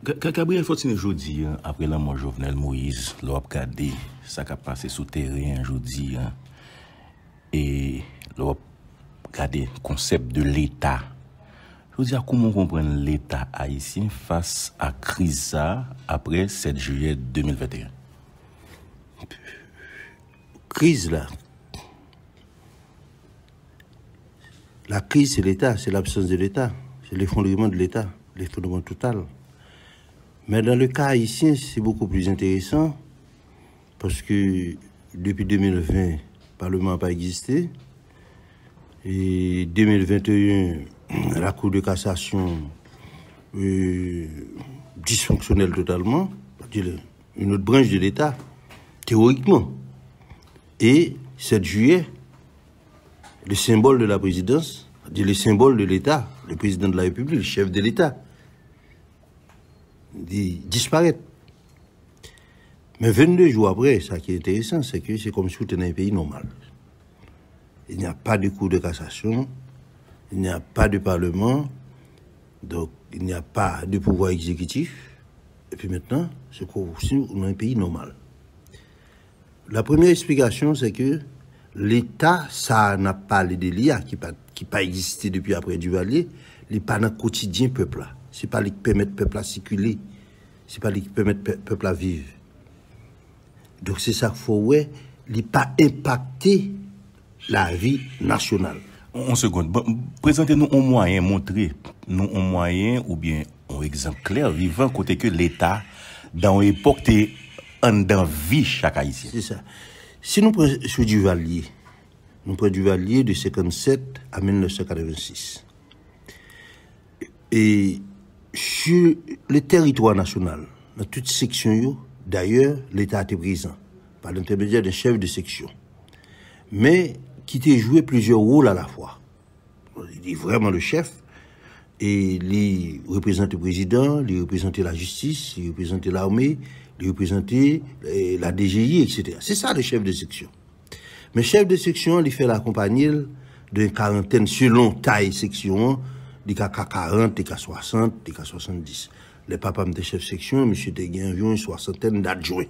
Gabriel Fortuné jodi après la mort Jovenel Moïse, l'on a regardé ça qui a passé sous terrain jodi et l'on a regardé le concept de l'État. Je veux dire comment comprendre l'État haïtien face à crise après 7 juillet 2021. Crise là. La crise c'est l'État, c'est l'absence de l'État, c'est l'effondrement de l'État, l'effondrement total. Mais dans le cas haïtien, c'est beaucoup plus intéressant parce que depuis 2020, le Parlement n'a pas existé. Et 2021, la Cour de cassation dysfonctionnelle totalement, une autre branche de l'État, théoriquement. Et 7 juillet, le symbole de la présidence, le symbole de l'État, le président de la République, le chef de l'État, disparaître. Mais 22 jours après, ça qui est intéressant, c'est que c'est comme si on était dans un pays normal. Il n'y a pas de cour de cassation, il n'y a pas de parlement, donc il n'y a pas de pouvoir exécutif. Et puis maintenant, c'est comme si on est dans un pays normal. La première explication, c'est que l'État, ça n'a pas le délire qui n'a pas existé depuis après Duvalier, il n'est pas dans le quotidien peuple là. Ce n'est pas lui qui permet le peuple à circuler. Ce n'est pas lui qui permet le peuple à vivre. Donc c'est ça qu'il faut, ouais, il n'a pas impacté la vie nationale. On seconde. Bon, présentez-nous un moyen, montrez-nous un moyen ou bien un exemple clair, vivant, côté que l'État, dans l'époque, est en vie chaque haïtien. C'est ça. Si nous prenons sur Duvalier, nous prenons Duvalier de 57 à 1986. Et sur le territoire national, dans toute section, d'ailleurs, l'État était présent, par l'intermédiaire d'un chef de section. Mais qui a joué plusieurs rôles à la fois. Il est vraiment le chef, et il représentait le président, il représentait la justice, il représentait l'armée, il représentait la DGI, etc. C'est ça le chef de section. Mais chef de section, il fait l'accompagner d'une quarantaine, selon taille section, des cas 40, des cas 60, des cas 70. Les papas de chef de section, monsieur te gagne environ une soixantaine d'adjoints.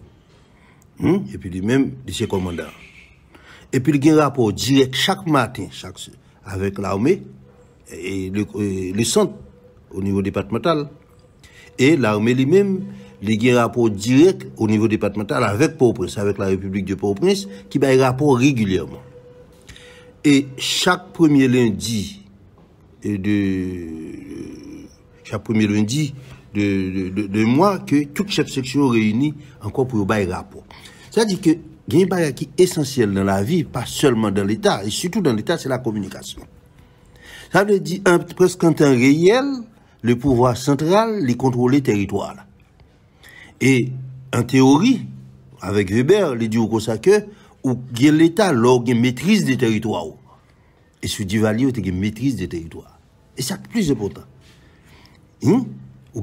Et puis lui-même, de ses commandants. Et puis il y a un rapport direct chaque matin, avec l'armée et le centre au niveau départemental. Et l'armée lui-même, il y a un rapport direct au niveau départemental avec Port-au-Prince, avec la République de Port-au-Prince, qui a un rapport régulièrement. Et chaque premier lundi de mois que toute chef section réunit encore pour bailler rapport. C'est-à-dire que il y a un bagage qui est essentiel dans la vie, pas seulement dans l'État, et surtout dans l'État, c'est la communication. Ça veut dire presque en temps réel, le pouvoir central, les contrôler le territoire. Et en théorie, avec Weber, il dit comme ça que l'État, il y a une maîtrise des territoires. Et sur Duvalier, il y a une maîtrise des territoires. Et c'est le plus important. Ou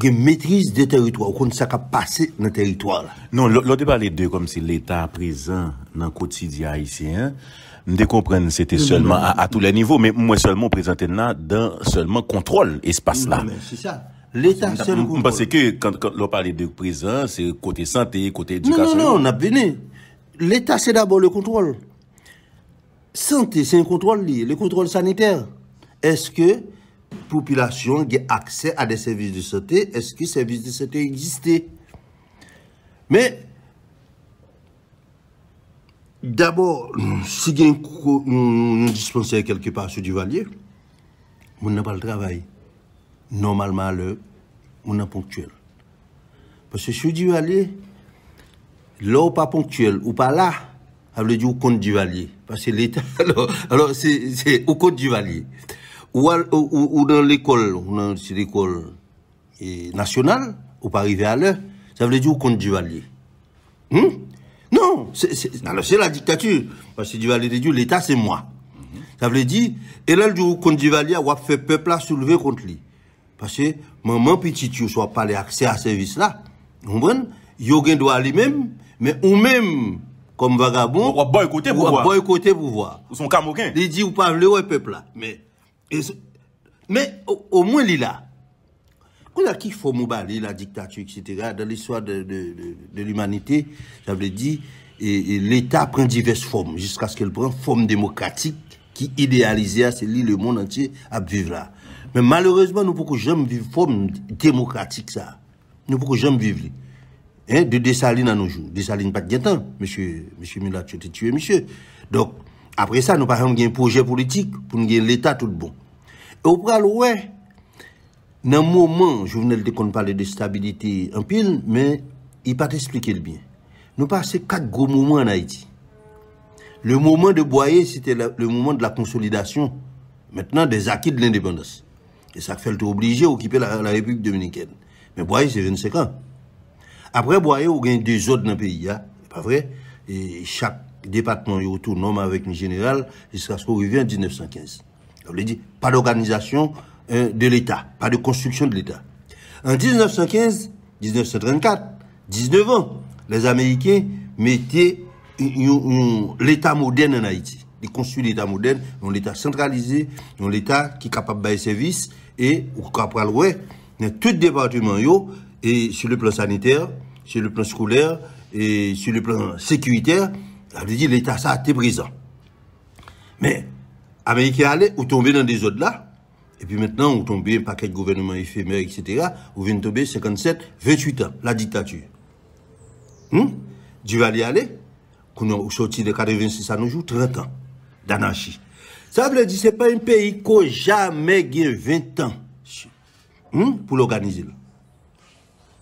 une maîtrise des territoires, ou ça qui passé dans le territoire. Non, l'autre débat les deux, comme si l'État présent dans le quotidien haïtien, nous comprendre c'était seulement à tous les niveaux, mais moi seulement présenté là dans seulement contrôle espace là. C'est ça. L'État seul contrôle. Parce que quand on parle de présent, c'est côté santé, côté éducation. Non, on a béni. L'État c'est d'abord le contrôle. Santé, c'est un contrôle lié, le contrôle sanitaire. Est-ce que population a accès à des services de santé? Est-ce que les services de santé existaient? Mais, d'abord, si il y a un dispensaire quelque part sur Duvalier, on n'a pas le travail. Normalement, à l'heure, on est ponctuel. Parce que sur Duvalier, là ou pas ponctuel, ou pas là, ça veut dire au compte Duvalier. Parce que l'État, alors c'est au compte Duvalier. Ou dans l'école, c'est l'école nationale, ou pas arriver à l'heure, ça veut dire au compte Duvalier. Non, c'est la dictature. Parce que Duvalier dit, l'État c'est moi. Ça veut dire, et là, le jour où Duvalier, on va faire peuple à soulever contre lui. Parce que maman petit, tu soit pas l'accès à ce service là. Vous comprenez? Il y a un droit lui-même, mais ou même, comme vagabond, on va boycotter pour voir. Boycotter pour voir. Ou son camoquin. Il dit, ou pas le peuple là. Mais au moins, il est là. Qui faut moubaler la dictature, etc. Dans l'histoire de l'humanité, j'avais dit, et l'État prend diverses formes, jusqu'à ce qu'elle prenne forme démocratique qui idéalisée, c'est le monde entier à vivre là. Mais malheureusement, nous ne pouvons jamais vivre forme démocratique, ça. Nous ne pouvons jamais vivre. Hein, de Dessalines à nos jours. Dessalines pas de temps, monsieur Mila, tu t'es tué, monsieur. Donc, après ça, nous avons un projet politique pour nous gagner l'État tout bon. Et au pral, ouais, dans le moment, je venais de qu'on parler de stabilité en pile, mais il n'a pas expliqué le bien. Nous passons 4 gros moments en Haïti. Le moment de Boyer, c'était le moment de la consolidation, maintenant des acquis de l'indépendance. Et ça fait le tout obligé d'occuper la République dominicaine. Mais Boyer, c'est 25 ans. Après Boyer, on a 2 autres dans le pays, hein? C'est pas vrai? Et chaque département est autonome avec une générale jusqu'à ce qu'on revienne en 1915. On veut dire, pas d'organisation de l'État, pas de construction de l'État. En 1915, 1934, 19 ans, les Américains mettaient l'État moderne en Haïti. Ils construisent l'État moderne, ont l'État centralisé, ont l'État qui est capable de faire service et, ou capable dans tout département, et sur le plan sanitaire, sur le plan scolaire, et sur le plan sécuritaire, ça veut dire l'État, ça a été présent. Mais, Américains allaient, ou tomber dans des autres là, et puis maintenant, ou tomber un paquet de gouvernements éphémères, etc., ou vient tomber 57, 28 ans, la dictature. Duvalier allait, qu'on a sorti de 86 à nos jours, 30 ans d'anarchie. Ça veut dire que ce n'est pas un pays qui n'a jamais gagné 20 ans pour l'organiser.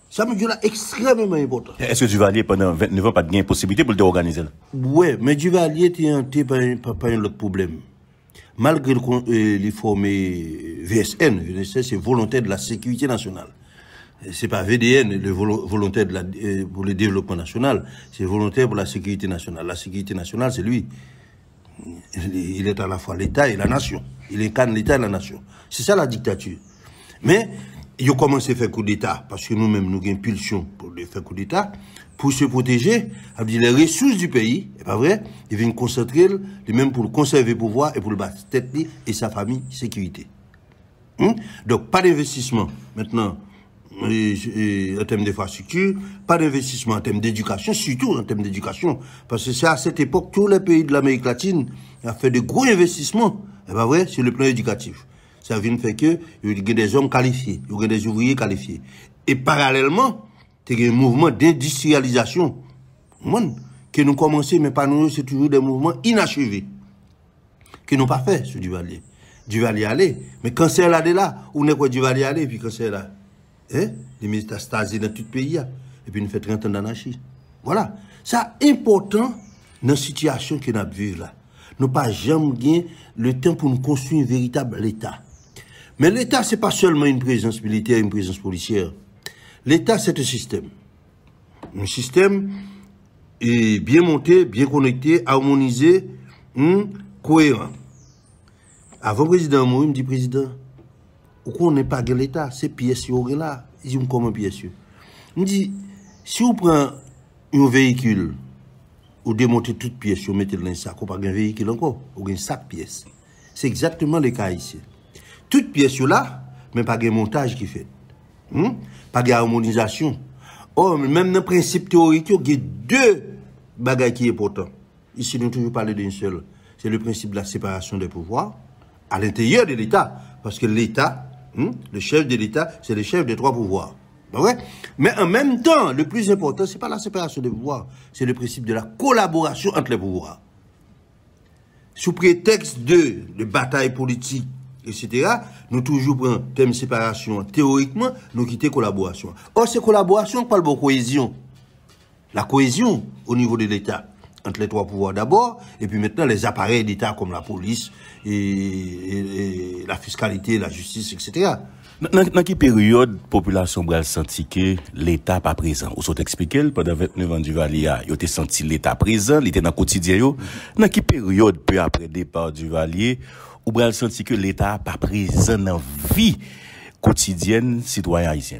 Ça me dit là extrêmement important. Est-ce que Duvalier, pendant 29 ans, pas de gain possibilité pour l'organiser? Oui, mais Duvalier était hanté par un autre problème. Malgré les formé VSN, c'est volontaire de la sécurité nationale. C'est pas VDN, le volontaire pour le développement national, c'est volontaire pour la sécurité nationale. La sécurité nationale, c'est lui. Il est à la fois l'État et la nation. Il incarne l'État et la nation. C'est ça la dictature. Mais, il a commencé à faire coup d'État, parce que nous-mêmes, nous avons une pulsion pour faire coup d'État, pour se protéger, les ressources du pays, c'est pas vrai, ils viennent concentrer, même pour conserver le pouvoir et pour le battre tête et sa famille, sécurité. Donc, pas d'investissement, maintenant, en termes d'infrastructure, pas d'investissement en termes d'éducation, surtout en termes d'éducation, parce que c'est à cette époque, tous les pays de l'Amérique latine ont fait de gros investissements, c'est pas vrai, sur le plan éducatif. Ça vient de faire que il y a des hommes qualifiés, il y a des ouvriers qualifiés. Et parallèlement, il y a un mouvement d'industrialisation. Que nous commençons, mais pas nous, c'est toujours des mouvements inachevés. Que nous pas fait sur Duvalier. Duvalier allait. Mais quand c'est là, où n'est quoi Duvalier allait, puis quand c'est là, les métastases dans tout le pays, et puis nous fait 30 ans d'anarchie. Voilà. Ça important dans la situation que nous vivons là. Nous pas jamais gagné le temps pour nous construire un véritable État. Mais l'État, ce n'est pas seulement une présence militaire, une présence policière. L'État, c'est un système. Un système est bien monté, bien connecté, harmonisé, cohérent. Avant le président, moi, il me dit, président, pourquoi on n'est pas dans l'État? C'est pièce là. Il dit, comment pièce? Il me dit, si vous prenez un véhicule, vous démontez toute pièce, vous mettez dans un sac, vous n'avez pas un véhicule encore, vous avez un sac pièce. C'est exactement le cas ici. Toute pièce là, mais pas de montage qui fait. Pas d'harmonisation. Oh, même dans le principe théorique, il y a 2 bagages qui sont importants. Ici, nous toujours parlé d'une seule. C'est le principe de la séparation des pouvoirs à l'intérieur de l'État. Parce que l'État, le chef de l'État, c'est le chef des 3 pouvoirs. Ouais? Mais en même temps, le plus important, ce n'est pas la séparation des pouvoirs, c'est le principe de la collaboration entre les pouvoirs. Sous prétexte de bataille politique, etc., nous toujours prenons thème séparation. Théoriquement, nous quittons collaboration. Or, c'est collaboration, on parle de cohésion. La cohésion au niveau de l'État, entre les 3 pouvoirs d'abord, et puis maintenant les appareils d'État comme la police, et la fiscalité, la justice, etc. Dans quelle période la population a senti que l'État n'est pas présent? Ou sont expliqué pendant 29 ans du Duvalier, il a senti l'État présent, il était dans le quotidien. Dans quelle période, peu après le départ du Duvalier, ou a senti que l'État n'est pas présent dans la vie quotidienne citoyen haïtien?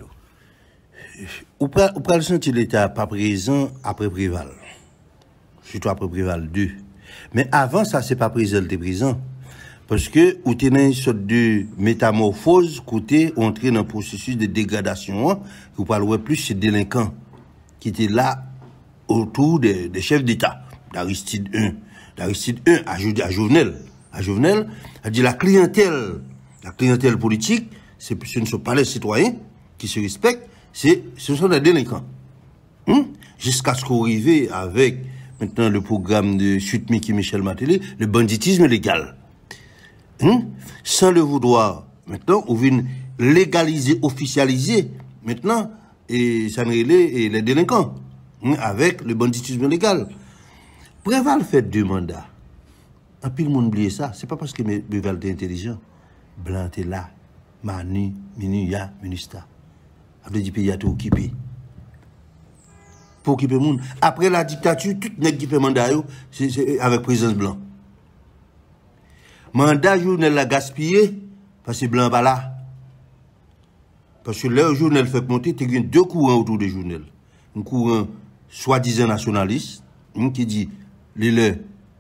Ou a senti l'État n'est pas présent après Préval. Surtout après Préval 2. Mais avant ça, c'est pas présent, il était présent. Parce que, vous tenez une sorte de métamorphose, côté, entrer dans un processus de dégradation, vous parlerez plus, c'est délinquants, qui étaient là, autour des chefs d'État, d'Aristide I. D'Aristide I à Jovenel. À Jovenel, a dit la clientèle politique, ce ne sont pas les citoyens qui se respectent, ce sont des délinquants. Jusqu'à ce qu'on arrive avec, maintenant, le programme de Suite Mickey Michel Martelly, le banditisme légal. Sans le vouloir, maintenant, on vient légaliser, officialiser, maintenant, et ça et les délinquants, avec le banditisme légal. Préval fait 2 mandats. En plus, le monde oublie ça. C'est pas parce que Préval est intelligent. Blanc est là. Manu, Minuya, Minista. Après, le pays a tout occupé. Pour occuper le monde. Après la dictature, tout le monde qui fait mandat, c'est avec présence blanc. Mandat journal la gaspillé, parce que blanc pas là. Parce que le journal fait monter, il y a 2 courants autour du journal. Un courant soi-disant nationaliste, qui dit, les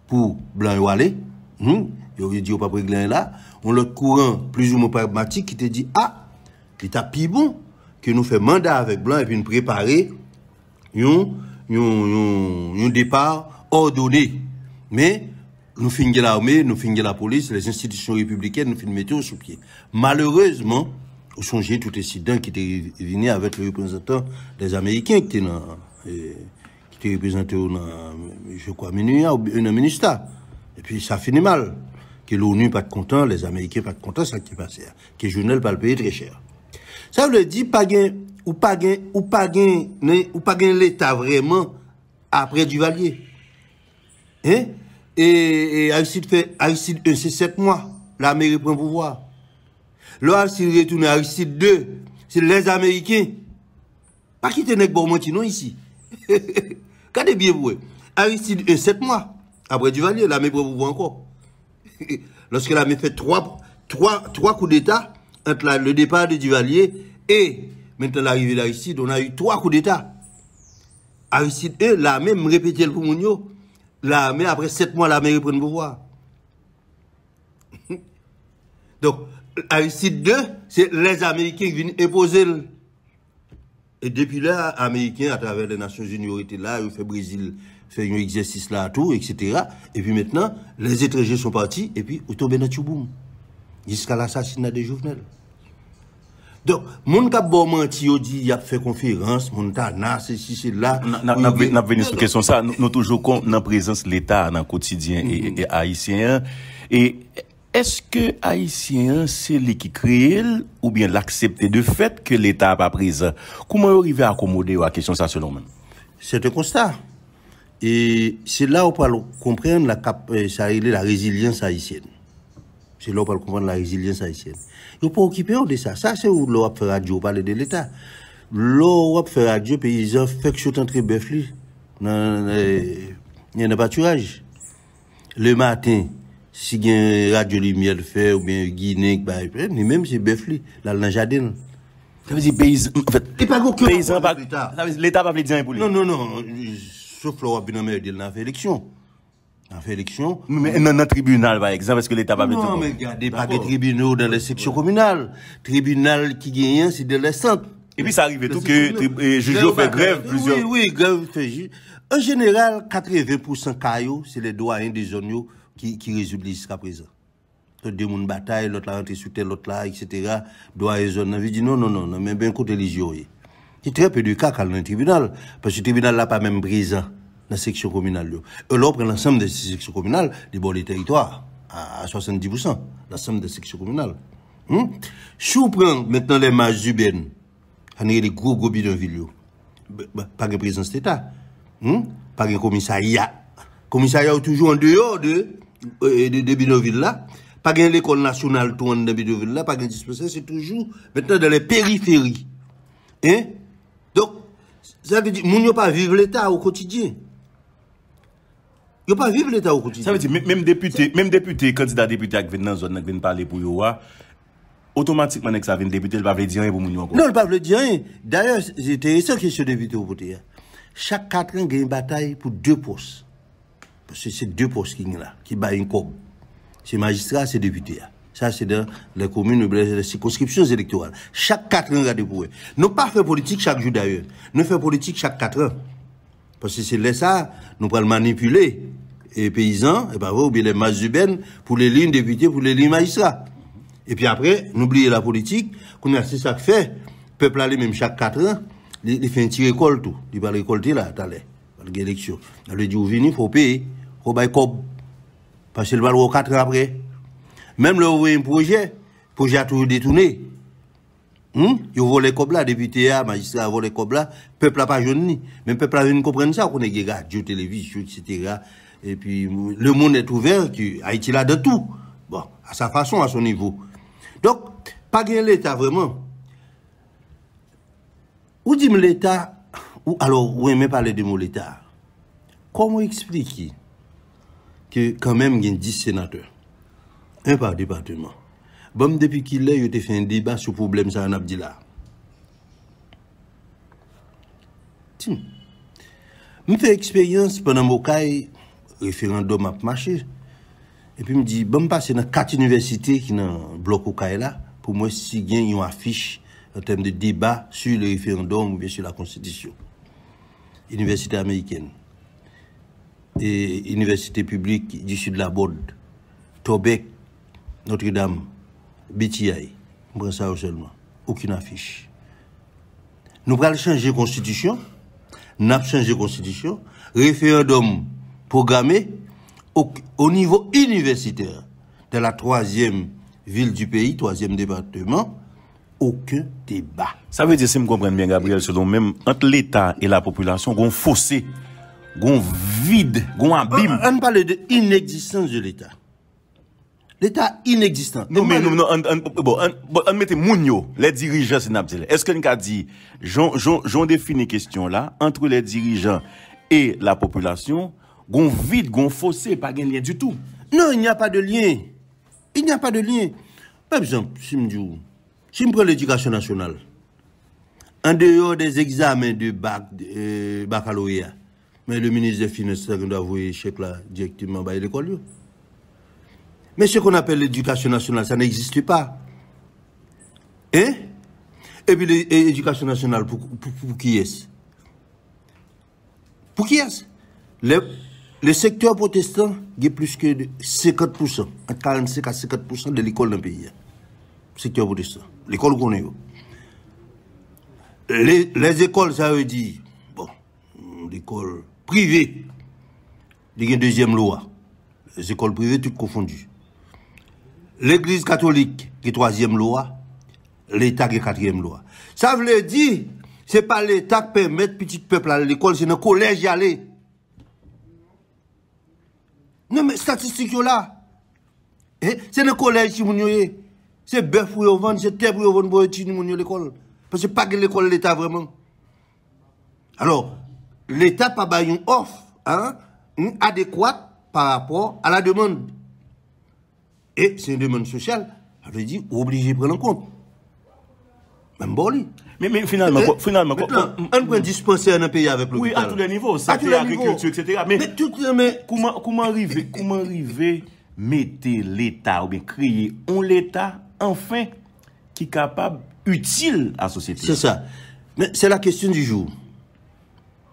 pour blanc ou aller, il dit, on pas régler là. On l'autre courant plus ou moins pragmatique qui te dit, ah, c'est plus bon que nous faisons mandat avec blanc et puis nous préparer un départ ordonné. Mais, nous finissons l'armée, nous finissons la police, les institutions républicaines, nous finissons mettre sous pied. Malheureusement, vous songez tout incident qui était venu avec le représentant des Américains qui était représenté je crois, minuit ou un ministère. Et puis ça finit mal. Que l'ONU pas content, les Américains pas contents, ça qui passe. Que le journal pas le payer très cher. Ça veut dire pas l'État vraiment après Duvalier. Hein? Et Aristide c'est 7 mois. L'Amérique prend pouvoir. L'Aristide retourne à Aristide 2. C'est les Américains. Pas quitter Nek Bormantino ici. Regardez bien vous. Aristide 1, 7 mois. Après Duvalier, l'Amérique prend pouvoir encore. Lorsque l'Amérique fait 3 coups d'État, entre le départ de Duvalier et maintenant l'arrivée d'Aristide, on a eu 3 coups d'État. Aristide 1, l'armée me répétait le pour Mounio. L'armée, après 7 mois, l'armée reprend le pouvoir. Donc, Aristide 2, c'est les Américains qui viennent imposer. Et depuis là, les Américains, à travers les Nations Unies, étaient là, ils ont fait Brésil, fait un exercice là, tout, etc. Et puis maintenant, les étrangers sont partis, et puis ils tombent dans le Tchouboum. Jusqu'à l'assassinat de Jovenel. Donc, mon cap bon menti, dit, il a fait conférence, mon tana, c'est là. N'a venu sur question ça, nous toujours dans la présence de l'État dans le quotidien et haïtien. Et est-ce que haïtien, c'est lui qui crée, ou bien l'accepter de fait que l'État n'est pas présent? Comment arriver à accommoder la question ça selon moi? C'est un constat. Et c'est là où on peut comprendre la résilience haïtienne. C'est là où on peut comprendre la résilience haïtienne. Il ne faut pas occuper de ça. Ça, c'est où l'on fait radio, parler de l'État. L'on fait radio, paysans, fait que je suis entré bœuf, il y a un pâturage. Le matin, si il y a une radio lumière fait, ou bien Guinée, même c'est bœuf, là, dans le jardin. Ça veut dire paysan, en fait. Paysan, l'État va dire pour lui. Non. Sauf là, on a fait élection. On a fait élection. Mais dans le tribunal, par exemple, est-ce que l'État va dire? Non, mais regardez, pas de tribunaux dans les sections communales. Tribunal qui gagne, c'est de les centres. Et puis, ça arrive tout que Jujo fait grève plusieurs. Oui, grève fait. En général, 80% cailloux, c'est les doyens des zones qui résultent jusqu'à présent. L'autre de mon bataille, l'autre là rentré sur tel, l'autre là, etc. Doyens zones. On dit non, mais bien côté religieux. Il y a très peu de cas dans le tribunal. Parce que le tribunal n'a pas même présent dans la section communale. Et là, on prend l'ensemble des sections communales, des bords des territoires, à 70%. L'ensemble des sections communales. Si on prend maintenant les marges urbaines, on a des gros bidonvilles, pas de présence d'État, pas de commissariat. Commissariat est toujours en dehors de bidonvilles là. Pas de l'école nationale tout en bidonvilles là, pas de dispensaire, c'est toujours maintenant dans les périphéries. Donc, ça veut dire, moun yo pas vivre l'État au quotidien. Yo pas vivre l'État au quotidien. Ça veut dire, même député, candidat député qui vient dans la zone, qui vient parler pour yo, automatiquement, que ça vient député, il va pas dire rien pour moun yo encore. Non, il va pas dire rien. D'ailleurs, c'est intéressant que ce député au côté. Chaque 4 ans, il y a une bataille pour 2 postes. Parce que c'est 2 postes qui sont là, qui baillent une cob. c'est magistrat, c'est député. Ça, c'est dans les communes, les circonscriptions électorales. Chaque 4 ans, regardez pour eux. Nous pas faire politique chaque jour d'ailleurs. Nous faisons politique chaque 4 ans. Parce que c'est là ça, nous pouvons manipuler les paysans, et ou bien les masses urbaines, pour les lignes députés, pour les lignes magistrats. Et puis après, n'oubliez la politique, c'est ça que fait. Le peuple allait même chaque 4 ans, il fait un petit récolte tout. Il va récolter là, dans l'élection. Il lui dit, vous venez, il faut payer, il faut payer comme. Parce qu'il va le 4 ans après. Même là, vous voyez un projet, le projet a toujours détourné. Ils volent les cobs là, députés, magistrats volent les cobs là, le peuple n'a pas jeune. Mais le peuple a venu comprendre ça, qu'on est des radio, télévision, etc. Et puis, le monde est ouvert, Haïti là de tout. Bon, à sa façon, à son niveau. Donc, pas gagner l'État vraiment. Ou dit l'État, ou alors, vous aimez parler de mot l'État. Comment expliquer que quand même, il y a 10 sénateurs, un par département. Bon, depuis qu'il est, il a fait un débat sur le problème, ça en a dit là. Tiens, je fais expérience pendant mon cas, référendum a marché. Et puis, je me dis, bon, je passe dans 4 universités qui sont dans le bloc au cas là, pour moi, si il y a une affiche en termes de débat sur le référendum ou bien sur la Constitution. Université américaine. Et université publique du sud de la Bode, Tobec, Notre-Dame, BTI. On prend ça seulement. Aucune affiche. Nous allons changer la Constitution. Nous avons changé la Constitution. Référendum programmé au niveau universitaire de la 3e ville du pays, 3e département. Aucun débat. Ça veut dire, si je comprends bien, Gabriel, selon même entre l'État et la population, il y a un fossé, il y a un vide, il y a un abîme. On parle de l'inexistence de l'État. L'État inexistant. Non, mais on mette Mounio, les dirigeants, c'est est-ce qu'on a dit, j'en définis une question là, entre les dirigeants et la population, il y a un vide, il y a un fossé, pas de lien du tout. Non, il n'y a pas de lien. Il n'y a pas de lien. Par exemple, si je prends l'éducation nationale, en dehors des examens de baccalauréat, mais le ministre des Finances doit envoyer chèque là directement à l'école. Mais ce qu'on appelle l'éducation nationale, ça n'existe pas. Hein? Et puis l'éducation nationale, pour qui est-ce? Pour qui est-ce? Le secteur protestant, il y a plus que 50%, entre 45 à 50% de l'école dans le pays. Secteur protestant. L'école qu'on est. Les écoles, ça veut dire, bon, l'école privée, il y a une deuxième loi. Les écoles privées, toutes confondues. L'église catholique, qui est 3e loi, l'État qui est 4e loi. Ça veut dire, c'est pas l'État qui permet petit peuple à l'école, c'est le collège y aller. Non, mais statistiques là. C'est le collège qui est. C'est bœuf pour y vendre, c'est terre pour y vendre pour étudier l'école. Parce que pas que l'école l'État vraiment. Alors, l'État n'a pas une offre adéquate par rapport à la demande. Et c'est une demande sociale, ça veut dire obligé de prendre en compte. Même bon, mais finalement, on peut dispenser un pays avec le oui, à tous les niveaux, santé, agriculture, etc. Mais comment arriver mettre l'État ou bien créer un l'État enfin qui est capable, utile à la société? C'est ça. Mais c'est la question du jour.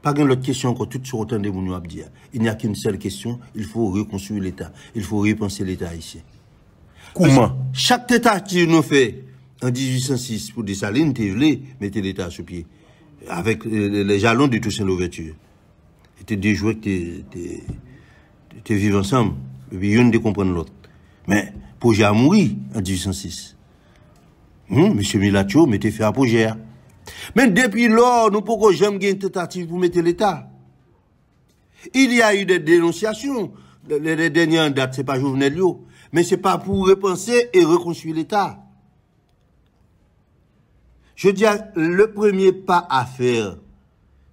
Pas une autre question que tout sur autant de mon dire. Il n'y a qu'une seule question, il faut reconstruire l'État. Il faut repenser l'État ici. Comment? Chaque État qui nous fait en 1806 pour Dessalines, tu voulais mettre l'État sur pied. Avec les jalons de Toussaint Louverture. C'était des joueurs qui vivent ensemble. Et puis, ils ne comprennent l'autre. Mais, Projet a mouru en 1806. Monsieur Milatio mettez fait à Projet. Mais depuis lors, nous ne pouvons jamais gagner une tentative pour mettre l'État. Il y a eu des dénonciations. Les dernières dates, ce n'est pas Jovenel Lio. Mais ce n'est pas pour repenser et reconstruire l'État. Je dis, le premier pas à faire,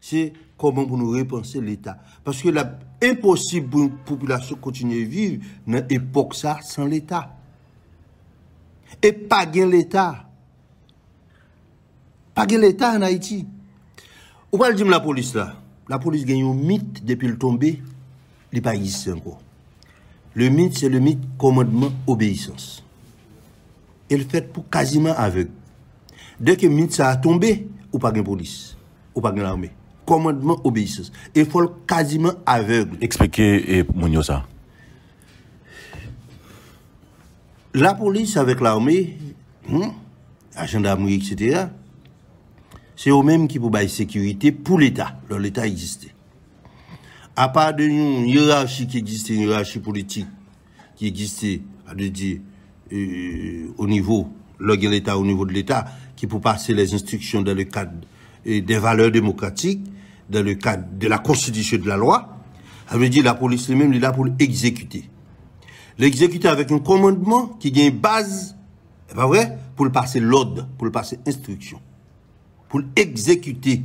c'est comment pour nous repenser l'État. Parce que c'est impossible pour une population de continuer à vivre dans l'époque ça sans l'État. Et pas gagner l'État. Pas gagner l'État en Haïti. Ou pas le dire la police là. La police gagne un mythe depuis le tombé, il n'est pas ici encore. Le mythe, c'est le mythe commandement-obéissance. Et le fait pour quasiment aveugle. Dès que le mythe ça a tombé, ou pas de police, ou pas de l'armée. Commandement-obéissance. Il faut le quasiment aveugle. Expliquez, Mounio, ça. La police avec l'armée, la gendarmerie, etc., c'est eux-mêmes qui peuvent bailler sécurité pour l'État, lorsque l'État existait. À part d'une hiérarchie qui existait, une hiérarchie politique qui existait, au niveau, l'État, au niveau de l'État, qui peut passer les instructions dans le cadre des valeurs démocratiques, dans le cadre de la Constitution et de la loi, ça veut dire la police elle-même est là pour l'exécuter. L'exécuter avec un commandement qui a une base, c'est pas vrai, pour le passer l'ordre, pour le passer instruction, pour l'exécuter.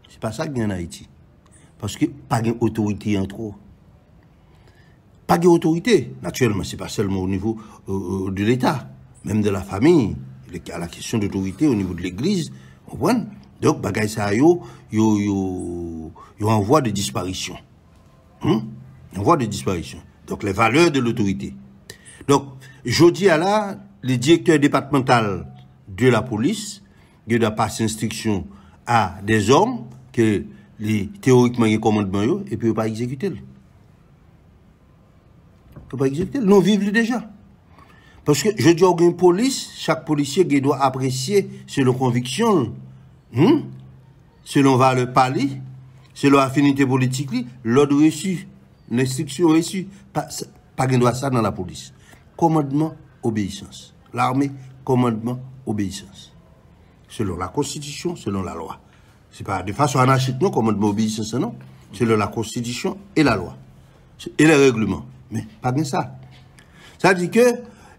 C'est pas ça qu'il y a en Haïti. Parce que pas d'autorité en trop. Pas d'autorité. Naturellement, c'est pas seulement au niveau de l'État, même de la famille. Il y a la question d'autorité au niveau de l'Église. On voit. Donc, bagay ça yo en voie de disparition. En voie de disparition. Donc, les valeurs de l'autorité. Donc, je dis à là, le directeur départemental de la police, il doit passer instruction à des hommes que théoriquement il y a commandement et puis il ne peut pas exécuter. Il ne peut pas exécuter. Nous vivons déjà. Parce que je dis à une police, chaque policier doit apprécier selon conviction, selon valeur pali, selon affinité politique, l'ordre reçu, l'instruction reçue. Pas de droit ça dans la police. Commandement, obéissance. L'armée, commandement, obéissance. Selon la Constitution, selon la loi. C'est pas de façon anarchique, non, commandement, obéissance, non. Selon la Constitution et la loi. Et les règlements. Mais pas de ça. Ça dit que,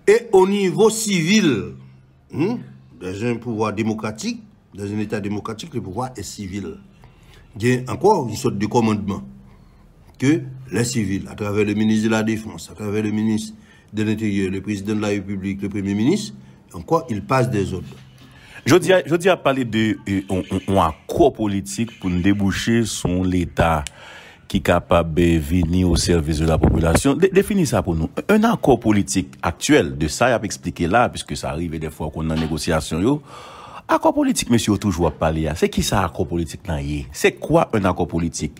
et au niveau civil, dans un pouvoir démocratique, dans un État démocratique, le pouvoir est civil. Il y a encore une sorte de commandement que les civils, à travers le ministre de la Défense, à travers le ministre de l'Intérieur, le président de la République, le Premier ministre, encore, ils passent des ordres. Je dis à parler de un accord politique pour nous déboucher sur l'État qui est capable de venir au service de la population. Définis ça pour nous. Un accord politique actuel, de ça, il a expliqué là, puisque ça arrive des fois qu'on a une négociation. Accord politique, monsieur, toujours parler. C'est qui ça, accord politique là? C'est quoi un accord politique?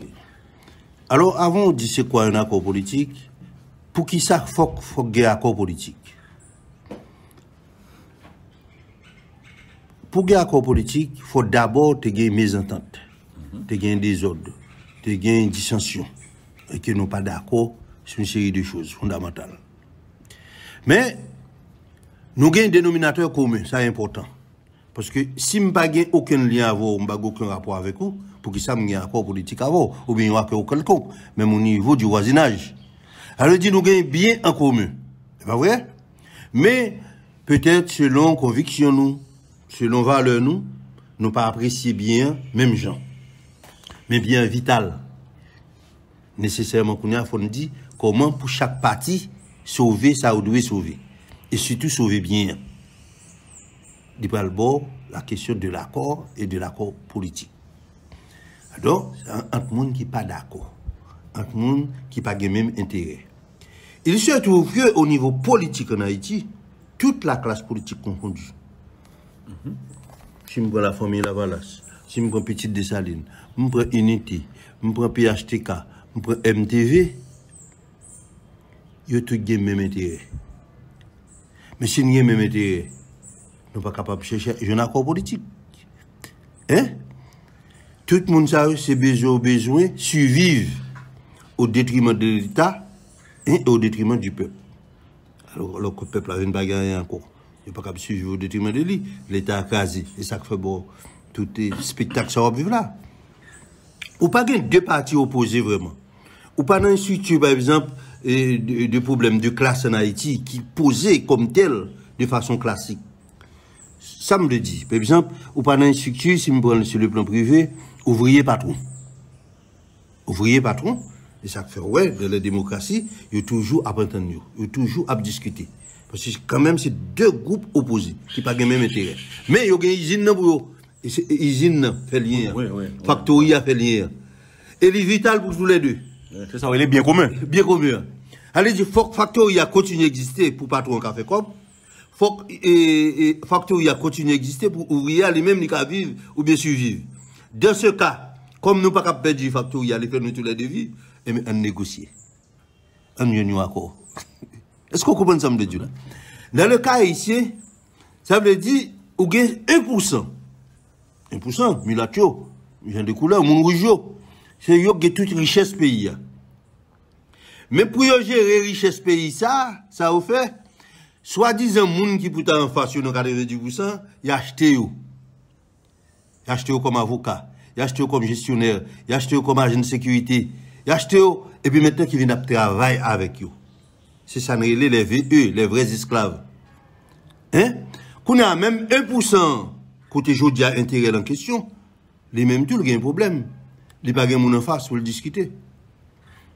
Alors, avant, on dit c'est quoi un accord politique? Pour qui ça, faut qu'il y ait un accord politique? Pour qu'il y ait un accord politique, il faut d'abord te gagner mésentente, te gagner désordre, te gagner dissension, et que nous pas d'accord sur une série de choses fondamentales. Mais, nous avons un dénominateur commun, ça est important. Parce que si je n'ai pas aucun lien avec vous, je n'ai aucun rapport avec vous, pour que ça me ait un accord politique avec vous, ou bien il n'y a aucun quelconque, même au niveau du voisinage. Alors, nous avons bien en commun. C'est pas vrai? Mais, peut-être selon conviction, nous, selon valeur, nous pas apprécier bien, même gens. Mais bien vital. Nécessairement, il faut nous dire comment pour chaque parti sauver ça ou doit sauver. Et surtout sauver bien. Il y a d'abord la question de l'accord et de l'accord politique. Alors, c'est entre les gens qui ne sont pas d'accord. Entre les gens qui n'ont pas le même intérêt. Il se trouve qu'au niveau politique en Haïti, toute la classe politique confondue. Si je prends la famille Lavalas, si je prends Petite Dessalines, je prends Unity, je prends PHTK, je prends MTV, ils ont tous le même intérêt. Mais si nous avons le même intérêt, nous ne sommes pas capables de chercher un accord politique. Hein? Tout le monde sait c'est besoin de survivre au détriment de l'État et au détriment du peuple. Alors le peuple a une bagarre encore. Il n'est pas capable de suivre au détriment de lui. L'État a casé. Et ça fait bon, tout les spectacles ça va vivre là. Ou pas deux partis opposés vraiment. Ou pas dans une structure, par exemple, de problèmes de classe en Haïti qui posaient comme tel de façon classique. Ça me le dit. Par exemple, ou pas dans une structure, si je me prends sur le plan privé, ouvrier patron. Ouvrier patron, et ça fait, ouais, dans la démocratie, il y a toujours à entendre, il y a toujours à discuter. Parce que quand même, c'est deux groupes opposés qui n'ont pas le même intérêt. Mais il y a une usine pour eux. Usine fait lien. Factory a fait lien. Et il est vital pour tous les deux. C'est ça, il est bien commun. Bien commun. Allez dire, faut que Factoria continue d'exister pour patron café comme. Faut que Factoria continue d'exister pour ouvrier les-mêmes qui vivre ou bien survivre. Dans ce cas, comme nous pas capable de Factoria, les faire nous tous les devis, et on négocie. On y a accord. Est-ce qu'on comprend ça me dit là? Dans le cas ici, ça veut dire, ou gain 1%. 1%, mulatio, gens de couleur, moun rouge, c'est yo qui toute richesse pays. Mais pour gérer richesse pays, ça vous fait, soi-disant, moun qui peut en face, dans 90%, il a acheté yo. Il a acheté yo comme avocat, il a acheté yo comme gestionnaire, il a acheté yo comme agent de sécurité, il a acheté yo, et puis maintenant qui vient travailler avec yo. C'est ça, les VE, les vrais esclaves. Hein? Qu'on a même 1%, côté Jodia intérêt en question, les mêmes tout, il y a un problème. Il n'y a pas de en face pour le discuter.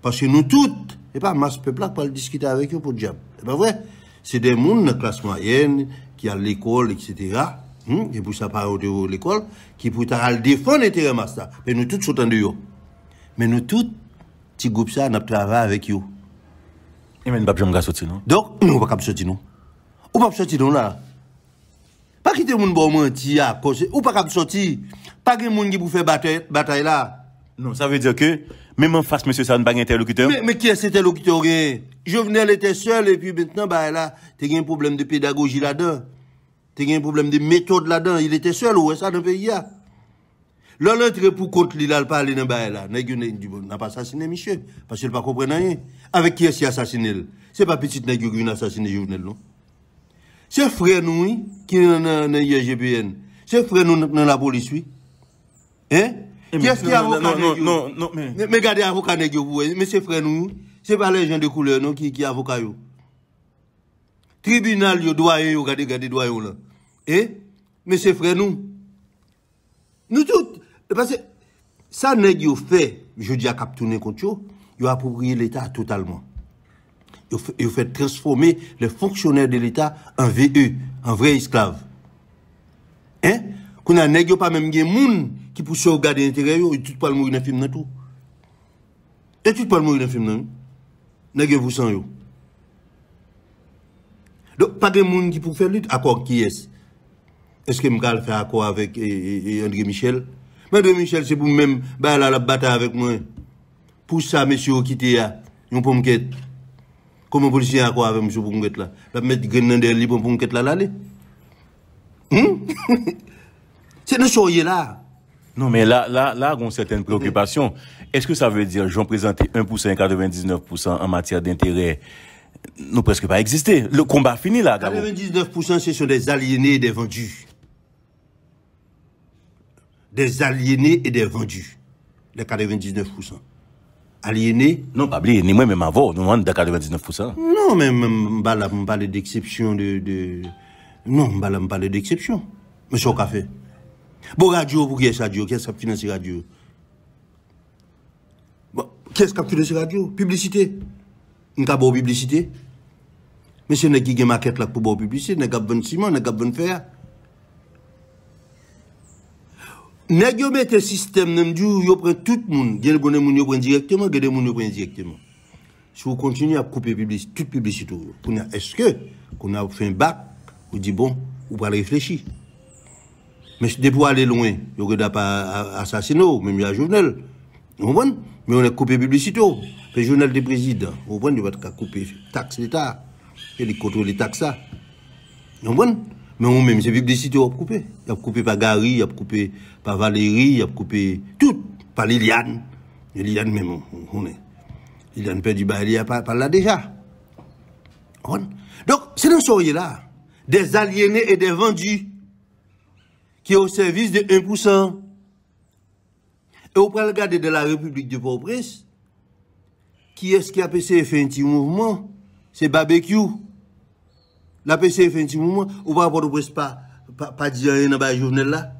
Parce que nous toutes, et pas masse peuple là pour le discuter avec eux pour le diable. C'est pas vrai? C'est des gens de la classe moyenne, qui a l'école, etc. Et pour ça, par de l'école, qui pour défendre l'intérêt master. Mais nous tous sommes en dehors. Mais nous tous, petit groupe ça, nous travaillons avec eux. Et même, nous ne pouvons pas sortir, non? Donc, nous ne pouvons pas sortir, non? Ou pas sortir, non, là? Pas quitter mon bon mentir, ou pas sortir. Pas de monde qui pour faire bataille là. Non, ça veut dire que, même en face, monsieur, ça n'a pas d'interlocuteur. Mais qui est cet interlocuteur? Jovenel était seul, et puis maintenant, bah là, tu as un problème de pédagogie là-dedans. Tu as un problème de méthode là-dedans. Il était seul, ou est-ce ça dans le pays? L'entrée pour contre lui, là, le parler dans le là. N'a pas assassiné, monsieur. Parce qu'il n'a pas compris rien. Avec qui est-ce qu'il a assassiné? C'est pas petit nègre qui a assassiné Jovenel, non? C'est frère nous, qui est dans l'IGPN. C'est frère nous dans la police, oui. Hein? Qui est-ce qui a avocat? Non, mais regardez avocat nègre, mais c'est frère nous, c'est pas les gens de couleur, non, qui avocat, yo. Tribunal, yo, doyen, yo, regardez, doyen, là. Hein? Mais c'est frère nous. Nous tous, parce que ça nègre fait, je dis à cap tourner contre eux, ils ont approprié l'État totalement. Ils ont fait transformer les fonctionnaires de l'État en VE, en vrais esclaves. Hein? Qu'on a nègre pas même des gens qui pour sauvegarder l'intérêt, et tout pas le mourir dans le film dans tout. Et tout pas le mourir dans le film dans nègre vous sans yo. Donc pas de gens qui pour faire lutte, accord qui est? Est-ce que je vais faire accord avec André Michel? Mais André Michel, c'est pour même la bataille avec moi. Pour ça, monsieur, quitter là, ils pour me quitter. Comment policier accord avec monsieur pour me quitter là? La mettre graine dans le pour me quitter là, là. C'est nous soyez là. Non, mais là, on a une certaine préoccupation. Est-ce que ça veut dire, j'en présenté 1% et 99% en matière d'intérêt, nous presque pas existé? Le combat fini là, 99% ce sont des aliénés et des vendus. Des aliénés et des vendus. Les 99%. Aliénés? Non, pas aliénés, moi même avant, nous on de 99%. Non, mais je parle d'exception non, je parle d'exception. Mais c'est au café. Bon, radio, pour qui est radio? Qu'est-ce qui finance radio? Bon, qu'est-ce qui finance radio? Publicité. Une bonne publicité. Mais c'est une qui a maquette là pour bonne publicité, une bonne ciment, une bonne fer. Nèg yo mette système nan du yo prend tout le monde, gen bonne moun yo prend directement, gen moun yo prend indirectement. Si vous continuez à couper publicité, toute publicité pour est-ce que qu'on a fait un bac, vous dit bon, vous pas réfléchir. Mais si pour aller loin, yo regarde pas assassiner même ya journal. Vous comprenez? Mais on a coupé publicité, le journal du président, vous comprenez, il va couper taxe l'état, il contrôle les taxes ça. Vous comprenez? Mais on même, c'est publicité, on a coupé. Il a coupé par Gary, il a coupé par Valérie, il a coupé tout, par Liliane. Liliane même, on est. Liliane perdu bail, par là déjà. Donc, c'est dans ce là, des aliénés et des vendus qui sont au service de 1%. Et on peut regarder de la République de Port-au-Prince, qui est-ce qui a fait un petit mouvement? C'est barbecue. La PC fait un petit mouvement, ou pas Port-au-Prince pas dire rien dans le journal là.